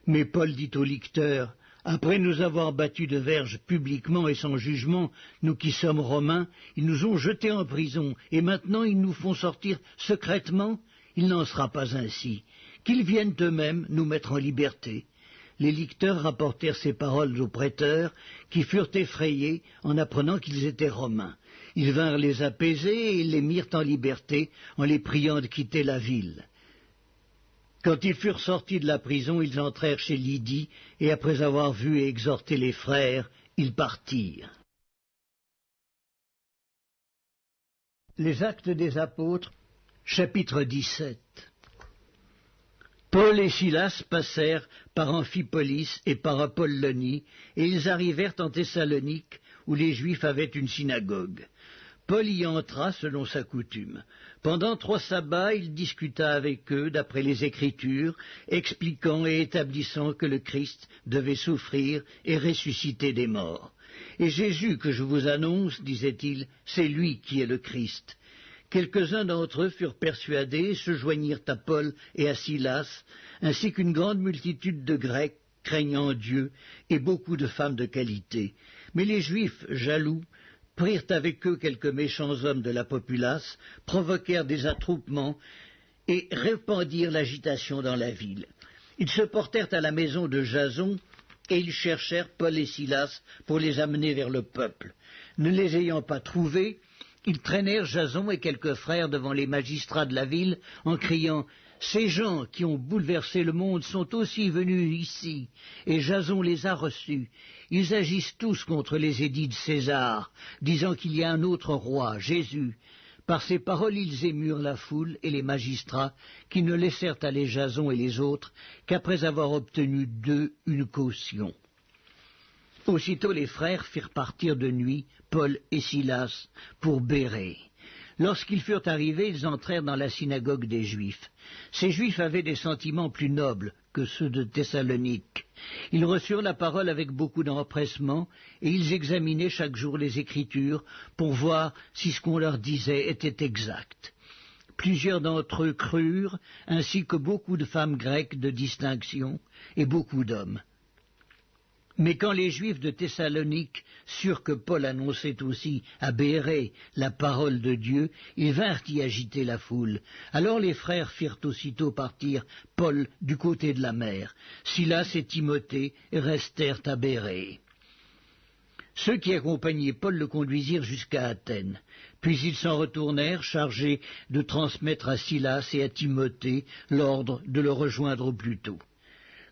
Mais Paul dit aux licteurs: « Après nous avoir battus de verges publiquement et sans jugement, nous qui sommes Romains, ils nous ont jetés en prison, et maintenant ils nous font sortir secrètement. Il n'en sera pas ainsi. Qu'ils viennent eux-mêmes nous mettre en liberté. » Les licteurs rapportèrent ces paroles aux prêteurs, qui furent effrayés en apprenant qu'ils étaient Romains. Ils vinrent les apaiser et ils les mirent en liberté, en les priant de quitter la ville. Quand ils furent sortis de la prison, ils entrèrent chez Lydie, et après avoir vu et exhorté les frères, ils partirent. Les Actes des Apôtres, chapitre 17. Paul et Silas passèrent par Amphipolis et par Apollonie, et ils arrivèrent en Thessalonique, où les Juifs avaient une synagogue. Paul y entra selon sa coutume. Pendant 3 sabbats, il discuta avec eux d'après les Écritures, expliquant et établissant que le Christ devait souffrir et ressusciter des morts. Et Jésus que je vous annonce, disait-il, c'est lui qui est le Christ. Quelques-uns d'entre eux furent persuadés, se joignirent à Paul et à Silas, ainsi qu'une grande multitude de Grecs craignant Dieu, et beaucoup de femmes de qualité. Mais les Juifs, jaloux, prirent avec eux quelques méchants hommes de la populace, provoquèrent des attroupements et répandirent l'agitation dans la ville. Ils se portèrent à la maison de Jason, et ils cherchèrent Paul et Silas pour les amener vers le peuple. Ne les ayant pas trouvés, ils traînèrent Jason et quelques frères devant les magistrats de la ville en criant « Ces gens qui ont bouleversé le monde sont aussi venus ici, et Jason les a reçus. Ils agissent tous contre les édits de César, disant qu'il y a un autre roi, Jésus. » Par ces paroles, ils émurent la foule et les magistrats, qui ne laissèrent aller Jason et les autres qu'après avoir obtenu d'eux une caution. Aussitôt les frères firent partir de nuit Paul et Silas pour Bérée. Lorsqu'ils furent arrivés, ils entrèrent dans la synagogue des Juifs. Ces Juifs avaient des sentiments plus nobles que ceux de Thessalonique. Ils reçurent la parole avec beaucoup d'empressement, et ils examinaient chaque jour les Écritures pour voir si ce qu'on leur disait était exact. Plusieurs d'entre eux crurent, ainsi que beaucoup de femmes grecques de distinction et beaucoup d'hommes. Mais quand les Juifs de Thessalonique surent que Paul annonçait aussi à Bérée la parole de Dieu, ils vinrent y agiter la foule. Alors les frères firent aussitôt partir Paul du côté de la mer. Silas et Timothée restèrent à Bérée. Ceux qui accompagnaient Paul le conduisirent jusqu'à Athènes. Puis ils s'en retournèrent, chargés de transmettre à Silas et à Timothée l'ordre de le rejoindre au plus tôt.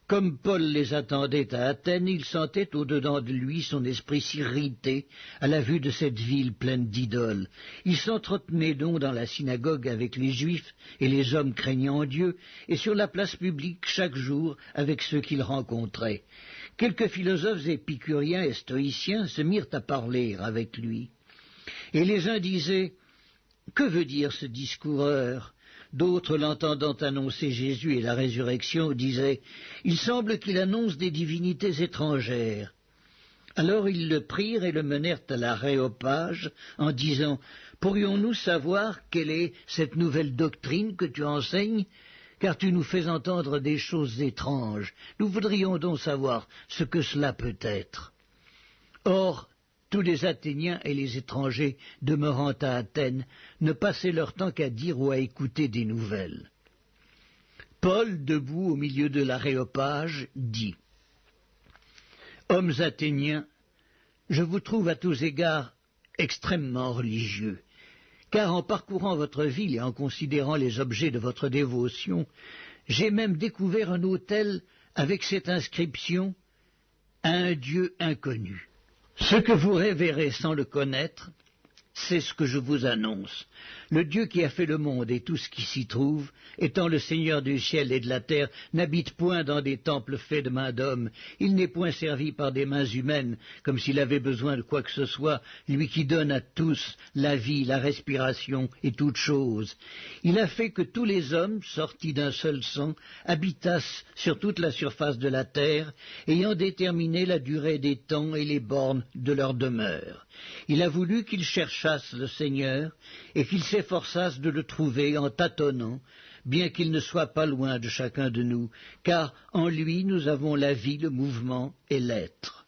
Comme Paul les attendait à Athènes, il sentait au-dedans de lui son esprit s'irriter à la vue de cette ville pleine d'idoles. Il s'entretenait donc dans la synagogue avec les Juifs et les hommes craignant Dieu, et sur la place publique chaque jour avec ceux qu'il rencontrait. Quelques philosophes épicuriens et stoïciens se mirent à parler avec lui. Et les uns disaient « Que veut dire ce discoureur ?» D'autres, l'entendant annoncer Jésus et la résurrection, disaient « Il semble qu'il annonce des divinités étrangères. » Alors ils le prirent et le menèrent à l'Aréopage en disant « Pourrions-nous savoir quelle est cette nouvelle doctrine que tu enseignes ? Car tu nous fais entendre des choses étranges. Nous voudrions donc savoir ce que cela peut être. » Or, tous les Athéniens et les étrangers demeurant à Athènes ne passaient leur temps qu'à dire ou à écouter des nouvelles. Paul, debout au milieu de l'Aréopage, dit « Hommes athéniens, je vous trouve à tous égards extrêmement religieux, car en parcourant votre ville et en considérant les objets de votre dévotion, j'ai même découvert un autel avec cette inscription « À un Dieu inconnu ». Ce que vous révérez sans le connaître, c'est ce que je vous annonce. Le Dieu qui a fait le monde et tout ce qui s'y trouve, étant le Seigneur du ciel et de la terre, n'habite point dans des temples faits de mains d'hommes. Il n'est point servi par des mains humaines, comme s'il avait besoin de quoi que ce soit, lui qui donne à tous la vie, la respiration et toutes choses. Il a fait que tous les hommes, sortis d'un seul sang, habitassent sur toute la surface de la terre, ayant déterminé la durée des temps et les bornes de leur demeure. Il a voulu qu'ils cherchassent le Seigneur et qu'ils s'efforçassent de le trouver en tâtonnant, bien qu'il ne soit pas loin de chacun de nous, car en lui nous avons la vie, le mouvement et l'être.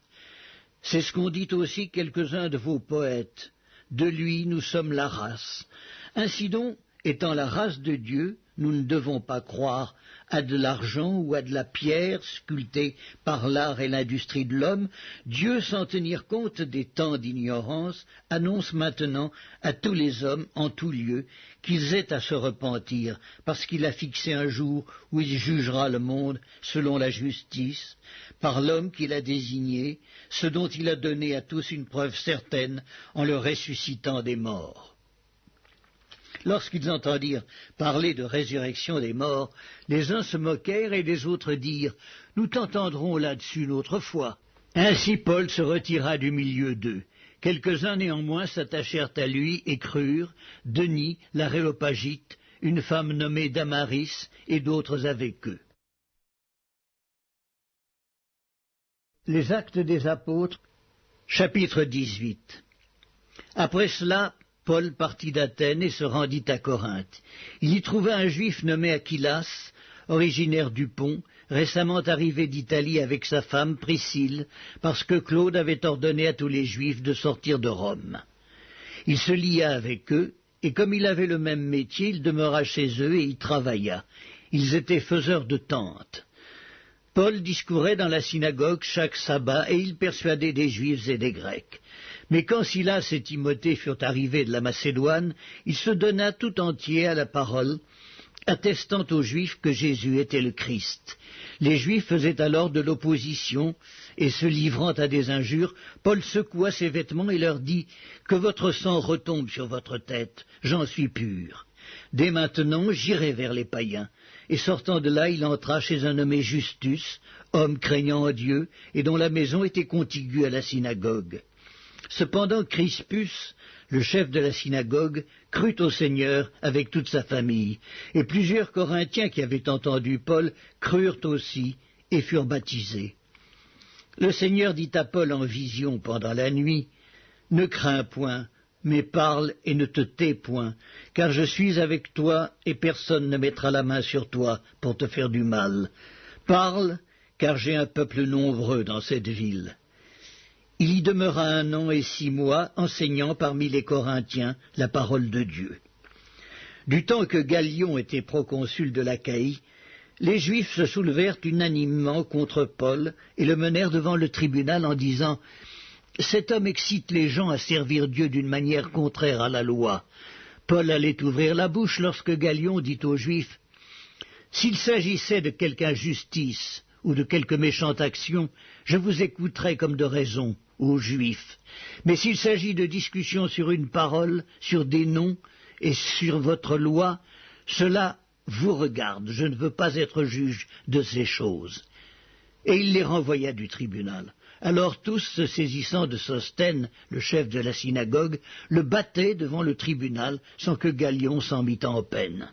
C'est ce qu'ont dit aussi quelques-uns de vos poètes. De lui nous sommes la race. Ainsi donc, étant la race de Dieu, nous ne devons pas croire à de l'argent ou à de la pierre sculptée par l'art et l'industrie de l'homme. Dieu, sans tenir compte des temps d'ignorance, annonce maintenant à tous les hommes en tout lieu qu'ils aient à se repentir, parce qu'il a fixé un jour où il jugera le monde selon la justice, par l'homme qu'il a désigné, ce dont il a donné à tous une preuve certaine en le ressuscitant des morts. Lorsqu'ils entendirent parler de résurrection des morts, les uns se moquèrent et les autres dirent « Nous t'entendrons là-dessus une autre fois ». Ainsi Paul se retira du milieu d'eux. Quelques-uns néanmoins s'attachèrent à lui et crurent, Denis, l'Aréopagite, une femme nommée Damaris et d'autres avec eux. Les Actes des Apôtres, Chapitre 18. Après cela, Paul partit d'Athènes et se rendit à Corinthe. Il y trouva un juif nommé Aquilas, originaire du Pont, récemment arrivé d'Italie avec sa femme Priscille, parce que Claude avait ordonné à tous les Juifs de sortir de Rome. Il se lia avec eux, et comme il avait le même métier, il demeura chez eux et y travailla. Ils étaient faiseurs de tentes. Paul discourait dans la synagogue chaque sabbat, et il persuadait des Juifs et des Grecs. Mais quand Silas et Timothée furent arrivés de la Macédoine, il se donna tout entier à la parole, attestant aux Juifs que Jésus était le Christ. Les Juifs faisaient alors de l'opposition, et se livrant à des injures, Paul secoua ses vêtements et leur dit « Que votre sang retombe sur votre tête, j'en suis pur. Dès maintenant, j'irai vers les païens. » Et sortant de là, il entra chez un nommé Justus, homme craignant en Dieu, et dont la maison était contiguë à la synagogue. Cependant Crispus, le chef de la synagogue, crut au Seigneur avec toute sa famille, et plusieurs Corinthiens qui avaient entendu Paul crurent aussi et furent baptisés. Le Seigneur dit à Paul en vision pendant la nuit, « Ne crains point, mais parle et ne te tais point, car je suis avec toi et personne ne mettra la main sur toi pour te faire du mal. Parle, car j'ai un peuple nombreux dans cette ville. » Il y demeura 1 an et 6 mois, enseignant parmi les Corinthiens la parole de Dieu. Du temps que Gallion était proconsul de l'Achaïe, les Juifs se soulevèrent unanimement contre Paul et le menèrent devant le tribunal en disant « Cet homme excite les gens à servir Dieu d'une manière contraire à la loi. » Paul allait ouvrir la bouche lorsque Gallion dit aux Juifs « S'il s'agissait de quelque injustice ou de quelque méchante action, je vous écouterais comme de raison, aux Juifs. Mais s'il s'agit de discussions sur une parole, sur des noms et sur votre loi, cela vous regarde. Je ne veux pas être juge de ces choses. » Et il les renvoya du tribunal. Alors tous, se saisissant de Sosthène, le chef de la synagogue, le battaient devant le tribunal sans que Gallion s'en mît en peine.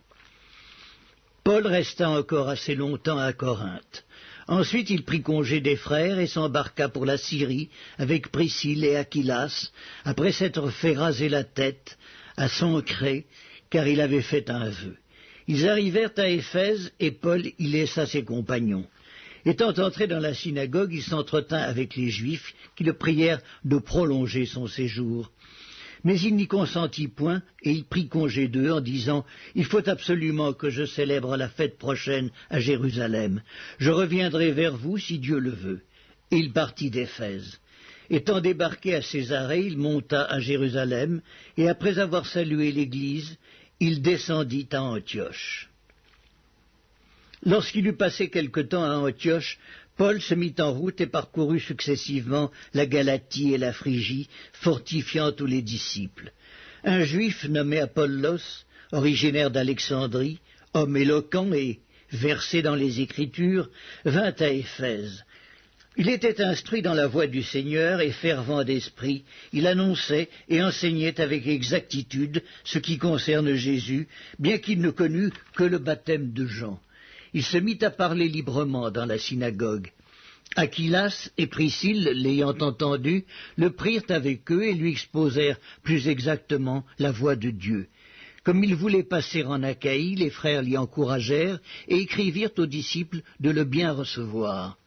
Paul resta encore assez longtemps à Corinthe. Ensuite il prit congé des frères et s'embarqua pour la Syrie avec Priscille et Aquilas, après s'être fait raser la tête à Sancré, car il avait fait un vœu. Ils arrivèrent à Éphèse et Paul y laissa ses compagnons. Étant entré dans la synagogue, il s'entretint avec les Juifs qui le prièrent de prolonger son séjour. Mais il n'y consentit point, et il prit congé d'eux en disant « Il faut absolument que je célèbre la fête prochaine à Jérusalem. Je reviendrai vers vous si Dieu le veut. » Et il partit d'Éphèse. Étant débarqué à Césarée, il monta à Jérusalem, et après avoir salué l'Église, il descendit à Antioche. Lorsqu'il eut passé quelque temps à Antioche, Paul se mit en route et parcourut successivement la Galatie et la Phrygie, fortifiant tous les disciples. Un juif nommé Apollos, originaire d'Alexandrie, homme éloquent et versé dans les Écritures, vint à Éphèse. Il était instruit dans la voie du Seigneur et fervent d'esprit. Il annonçait et enseignait avec exactitude ce qui concerne Jésus, bien qu'il ne connût que le baptême de Jean. Il se mit à parler librement dans la synagogue. Aquilas et Priscille, l'ayant entendu, le prirent avec eux et lui exposèrent plus exactement la voie de Dieu. Comme il voulait passer en Achaïe, les frères l'y encouragèrent et écrivirent aux disciples de le bien recevoir.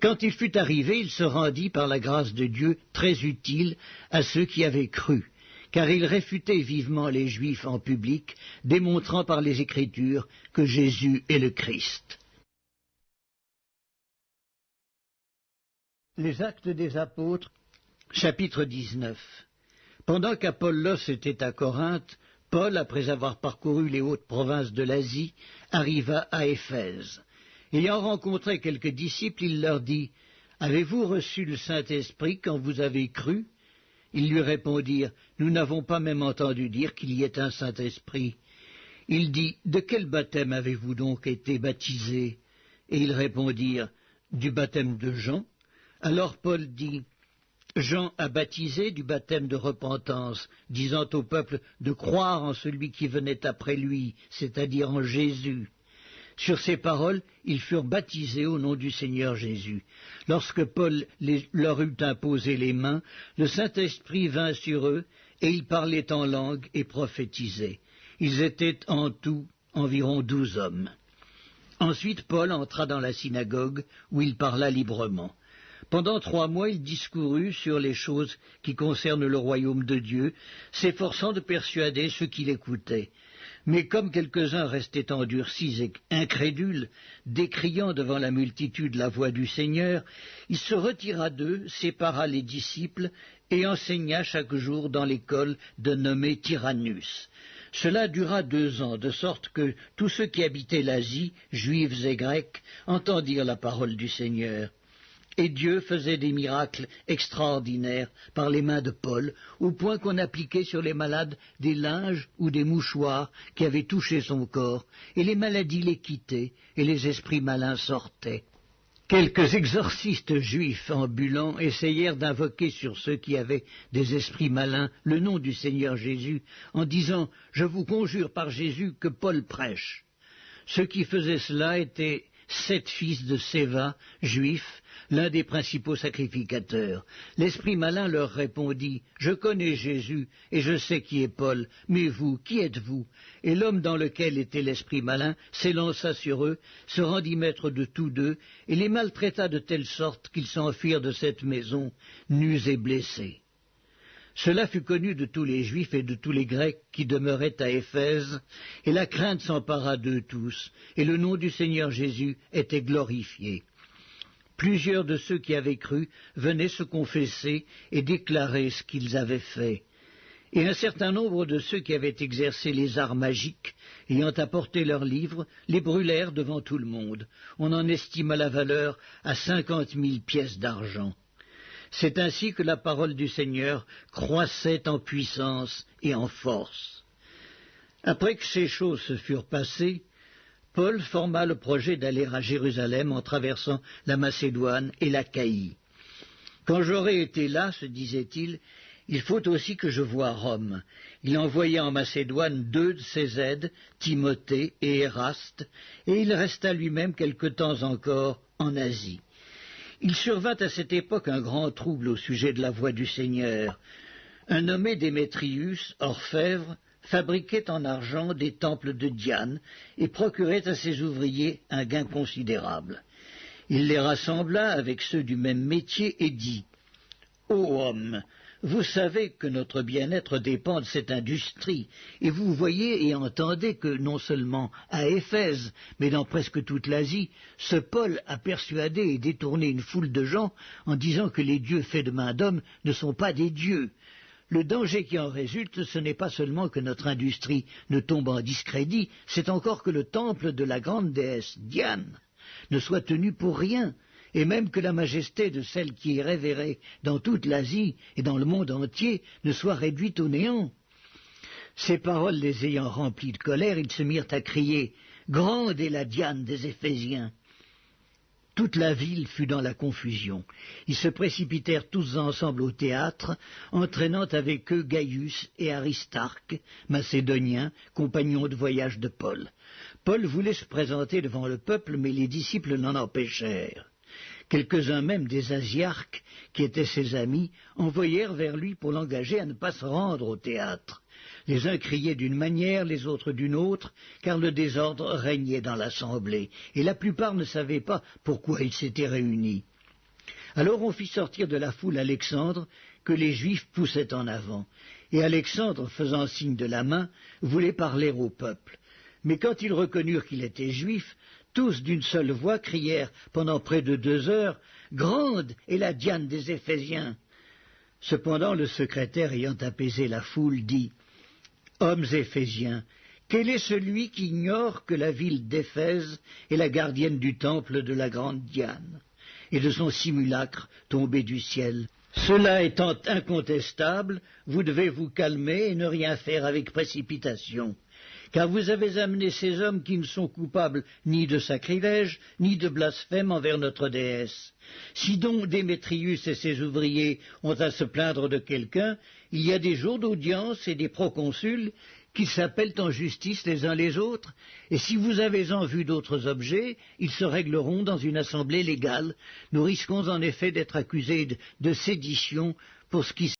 Quand il fut arrivé, il se rendit par la grâce de Dieu très utile à ceux qui avaient cru, car il réfutait vivement les Juifs en public, démontrant par les Écritures que Jésus est le Christ. Les Actes des Apôtres, chapitre 19. Pendant qu'Apollos était à Corinthe, Paul, après avoir parcouru les hautes provinces de l'Asie, arriva à Éphèse. Ayant rencontré quelques disciples, il leur dit « Avez-vous reçu le Saint-Esprit quand vous avez cru ?» Ils lui répondirent « Nous n'avons pas même entendu dire qu'il y ait un Saint-Esprit. » Il dit « De quel baptême avez-vous donc été baptisés ?» Et ils répondirent « Du baptême de Jean. » Alors Paul dit « Jean a baptisé du baptême de repentance, disant au peuple de croire en celui qui venait après lui, c'est-à-dire en Jésus. Sur ces paroles, ils furent baptisés au nom du Seigneur Jésus. Lorsque Paul leur eut imposé les mains, le Saint-Esprit vint sur eux, et ils parlaient en langue et prophétisaient. Ils étaient en tout environ 12 hommes. Ensuite Paul entra dans la synagogue, où il parla librement. Pendant 3 mois, il discourut sur les choses qui concernent le royaume de Dieu, s'efforçant de persuader ceux qui l'écoutaient. Mais comme quelques-uns restaient endurcis et incrédules, décriant devant la multitude la voix du Seigneur, il se retira d'eux, sépara les disciples, et enseigna chaque jour dans l'école de nommé Tyrannus. Cela dura 2 ans, de sorte que tous ceux qui habitaient l'Asie, juifs et grecs, entendirent la parole du Seigneur. Et Dieu faisait des miracles extraordinaires par les mains de Paul, au point qu'on appliquait sur les malades des linges ou des mouchoirs qui avaient touché son corps, et les maladies les quittaient, et les esprits malins sortaient. Quelques exorcistes juifs ambulants essayèrent d'invoquer sur ceux qui avaient des esprits malins le nom du Seigneur Jésus, en disant « Je vous conjure par Jésus que Paul prêche ». Ceux qui faisaient cela étaient 7 fils de Séva, juifs, l'un des principaux sacrificateurs. L'esprit malin leur répondit « Je connais Jésus, et je sais qui est Paul, mais vous, qui êtes-vous » Et l'homme dans lequel était l'esprit malin s'élança sur eux, se rendit maître de tous deux, et les maltraita de telle sorte qu'ils s'enfuirent de cette maison, nus et blessés. Cela fut connu de tous les Juifs et de tous les Grecs qui demeuraient à Éphèse, et la crainte s'empara d'eux tous, et le nom du Seigneur Jésus était glorifié. Plusieurs de ceux qui avaient cru venaient se confesser et déclarer ce qu'ils avaient fait. Et un certain nombre de ceux qui avaient exercé les arts magiques, ayant apporté leurs livres, les brûlèrent devant tout le monde. On en estima la valeur à 50 000 pièces d'argent. C'est ainsi que la parole du Seigneur croissait en puissance et en force. Après que ces choses se furent passées, Paul forma le projet d'aller à Jérusalem en traversant la Macédoine et l'Achaïe. Quand j'aurai été là, se disait-il, il faut aussi que je voie Rome. Il envoya en Macédoine 2 de ses aides, Timothée et Éraste, et il resta lui-même quelque temps encore en Asie. Il survint à cette époque un grand trouble au sujet de la voix du Seigneur. Un nommé Démétrius, orfèvre, fabriquait en argent des temples de Diane et procurait à ses ouvriers un gain considérable. Il les rassembla avec ceux du même métier et dit « Ô homme, vous savez que notre bien-être dépend de cette industrie, et vous voyez et entendez que non seulement à Éphèse, mais dans presque toute l'Asie, ce Paul a persuadé et détourné une foule de gens en disant que les dieux faits de main d'homme ne sont pas des dieux. Le danger qui en résulte, ce n'est pas seulement que notre industrie ne tombe en discrédit, c'est encore que le temple de la grande déesse Diane ne soit tenu pour rien, et même que la majesté de celle qui est révérée dans toute l'Asie et dans le monde entier ne soit réduite au néant. » Ces paroles les ayant remplis de colère, ils se mirent à crier « Grande est la Diane des Éphésiens !» Toute la ville fut dans la confusion. Ils se précipitèrent tous ensemble au théâtre, entraînant avec eux Gaius et Aristarque, macédoniens, compagnons de voyage de Paul. Paul voulait se présenter devant le peuple, mais les disciples l'en empêchèrent. Quelques-uns même des Asiarques, qui étaient ses amis, envoyèrent vers lui pour l'engager à ne pas se rendre au théâtre. Les uns criaient d'une manière, les autres d'une autre, car le désordre régnait dans l'assemblée, et la plupart ne savaient pas pourquoi ils s'étaient réunis. Alors on fit sortir de la foule Alexandre, que les Juifs poussaient en avant, et Alexandre, faisant signe de la main, voulait parler au peuple. Mais quand ils reconnurent qu'il était juif, tous d'une seule voix crièrent pendant près de 2 heures « Grande est la Diane des Éphésiens !» Cependant le secrétaire ayant apaisé la foule dit « Hommes éphésiens, quel est celui qui ignore que la ville d'Éphèse est la gardienne du temple de la grande Diane et de son simulacre tombé du ciel ? Cela étant incontestable, vous devez vous calmer et ne rien faire avec précipitation. Car vous avez amené ces hommes qui ne sont coupables ni de sacrilège, ni de blasphème envers notre déesse. Si donc Démétrius et ses ouvriers ont à se plaindre de quelqu'un, il y a des jours d'audience et des proconsuls qu'ils s'appellent en justice les uns les autres, et si vous avez en vue d'autres objets, ils se régleront dans une assemblée légale. Nous risquons en effet d'être accusés de sédition pour ce qui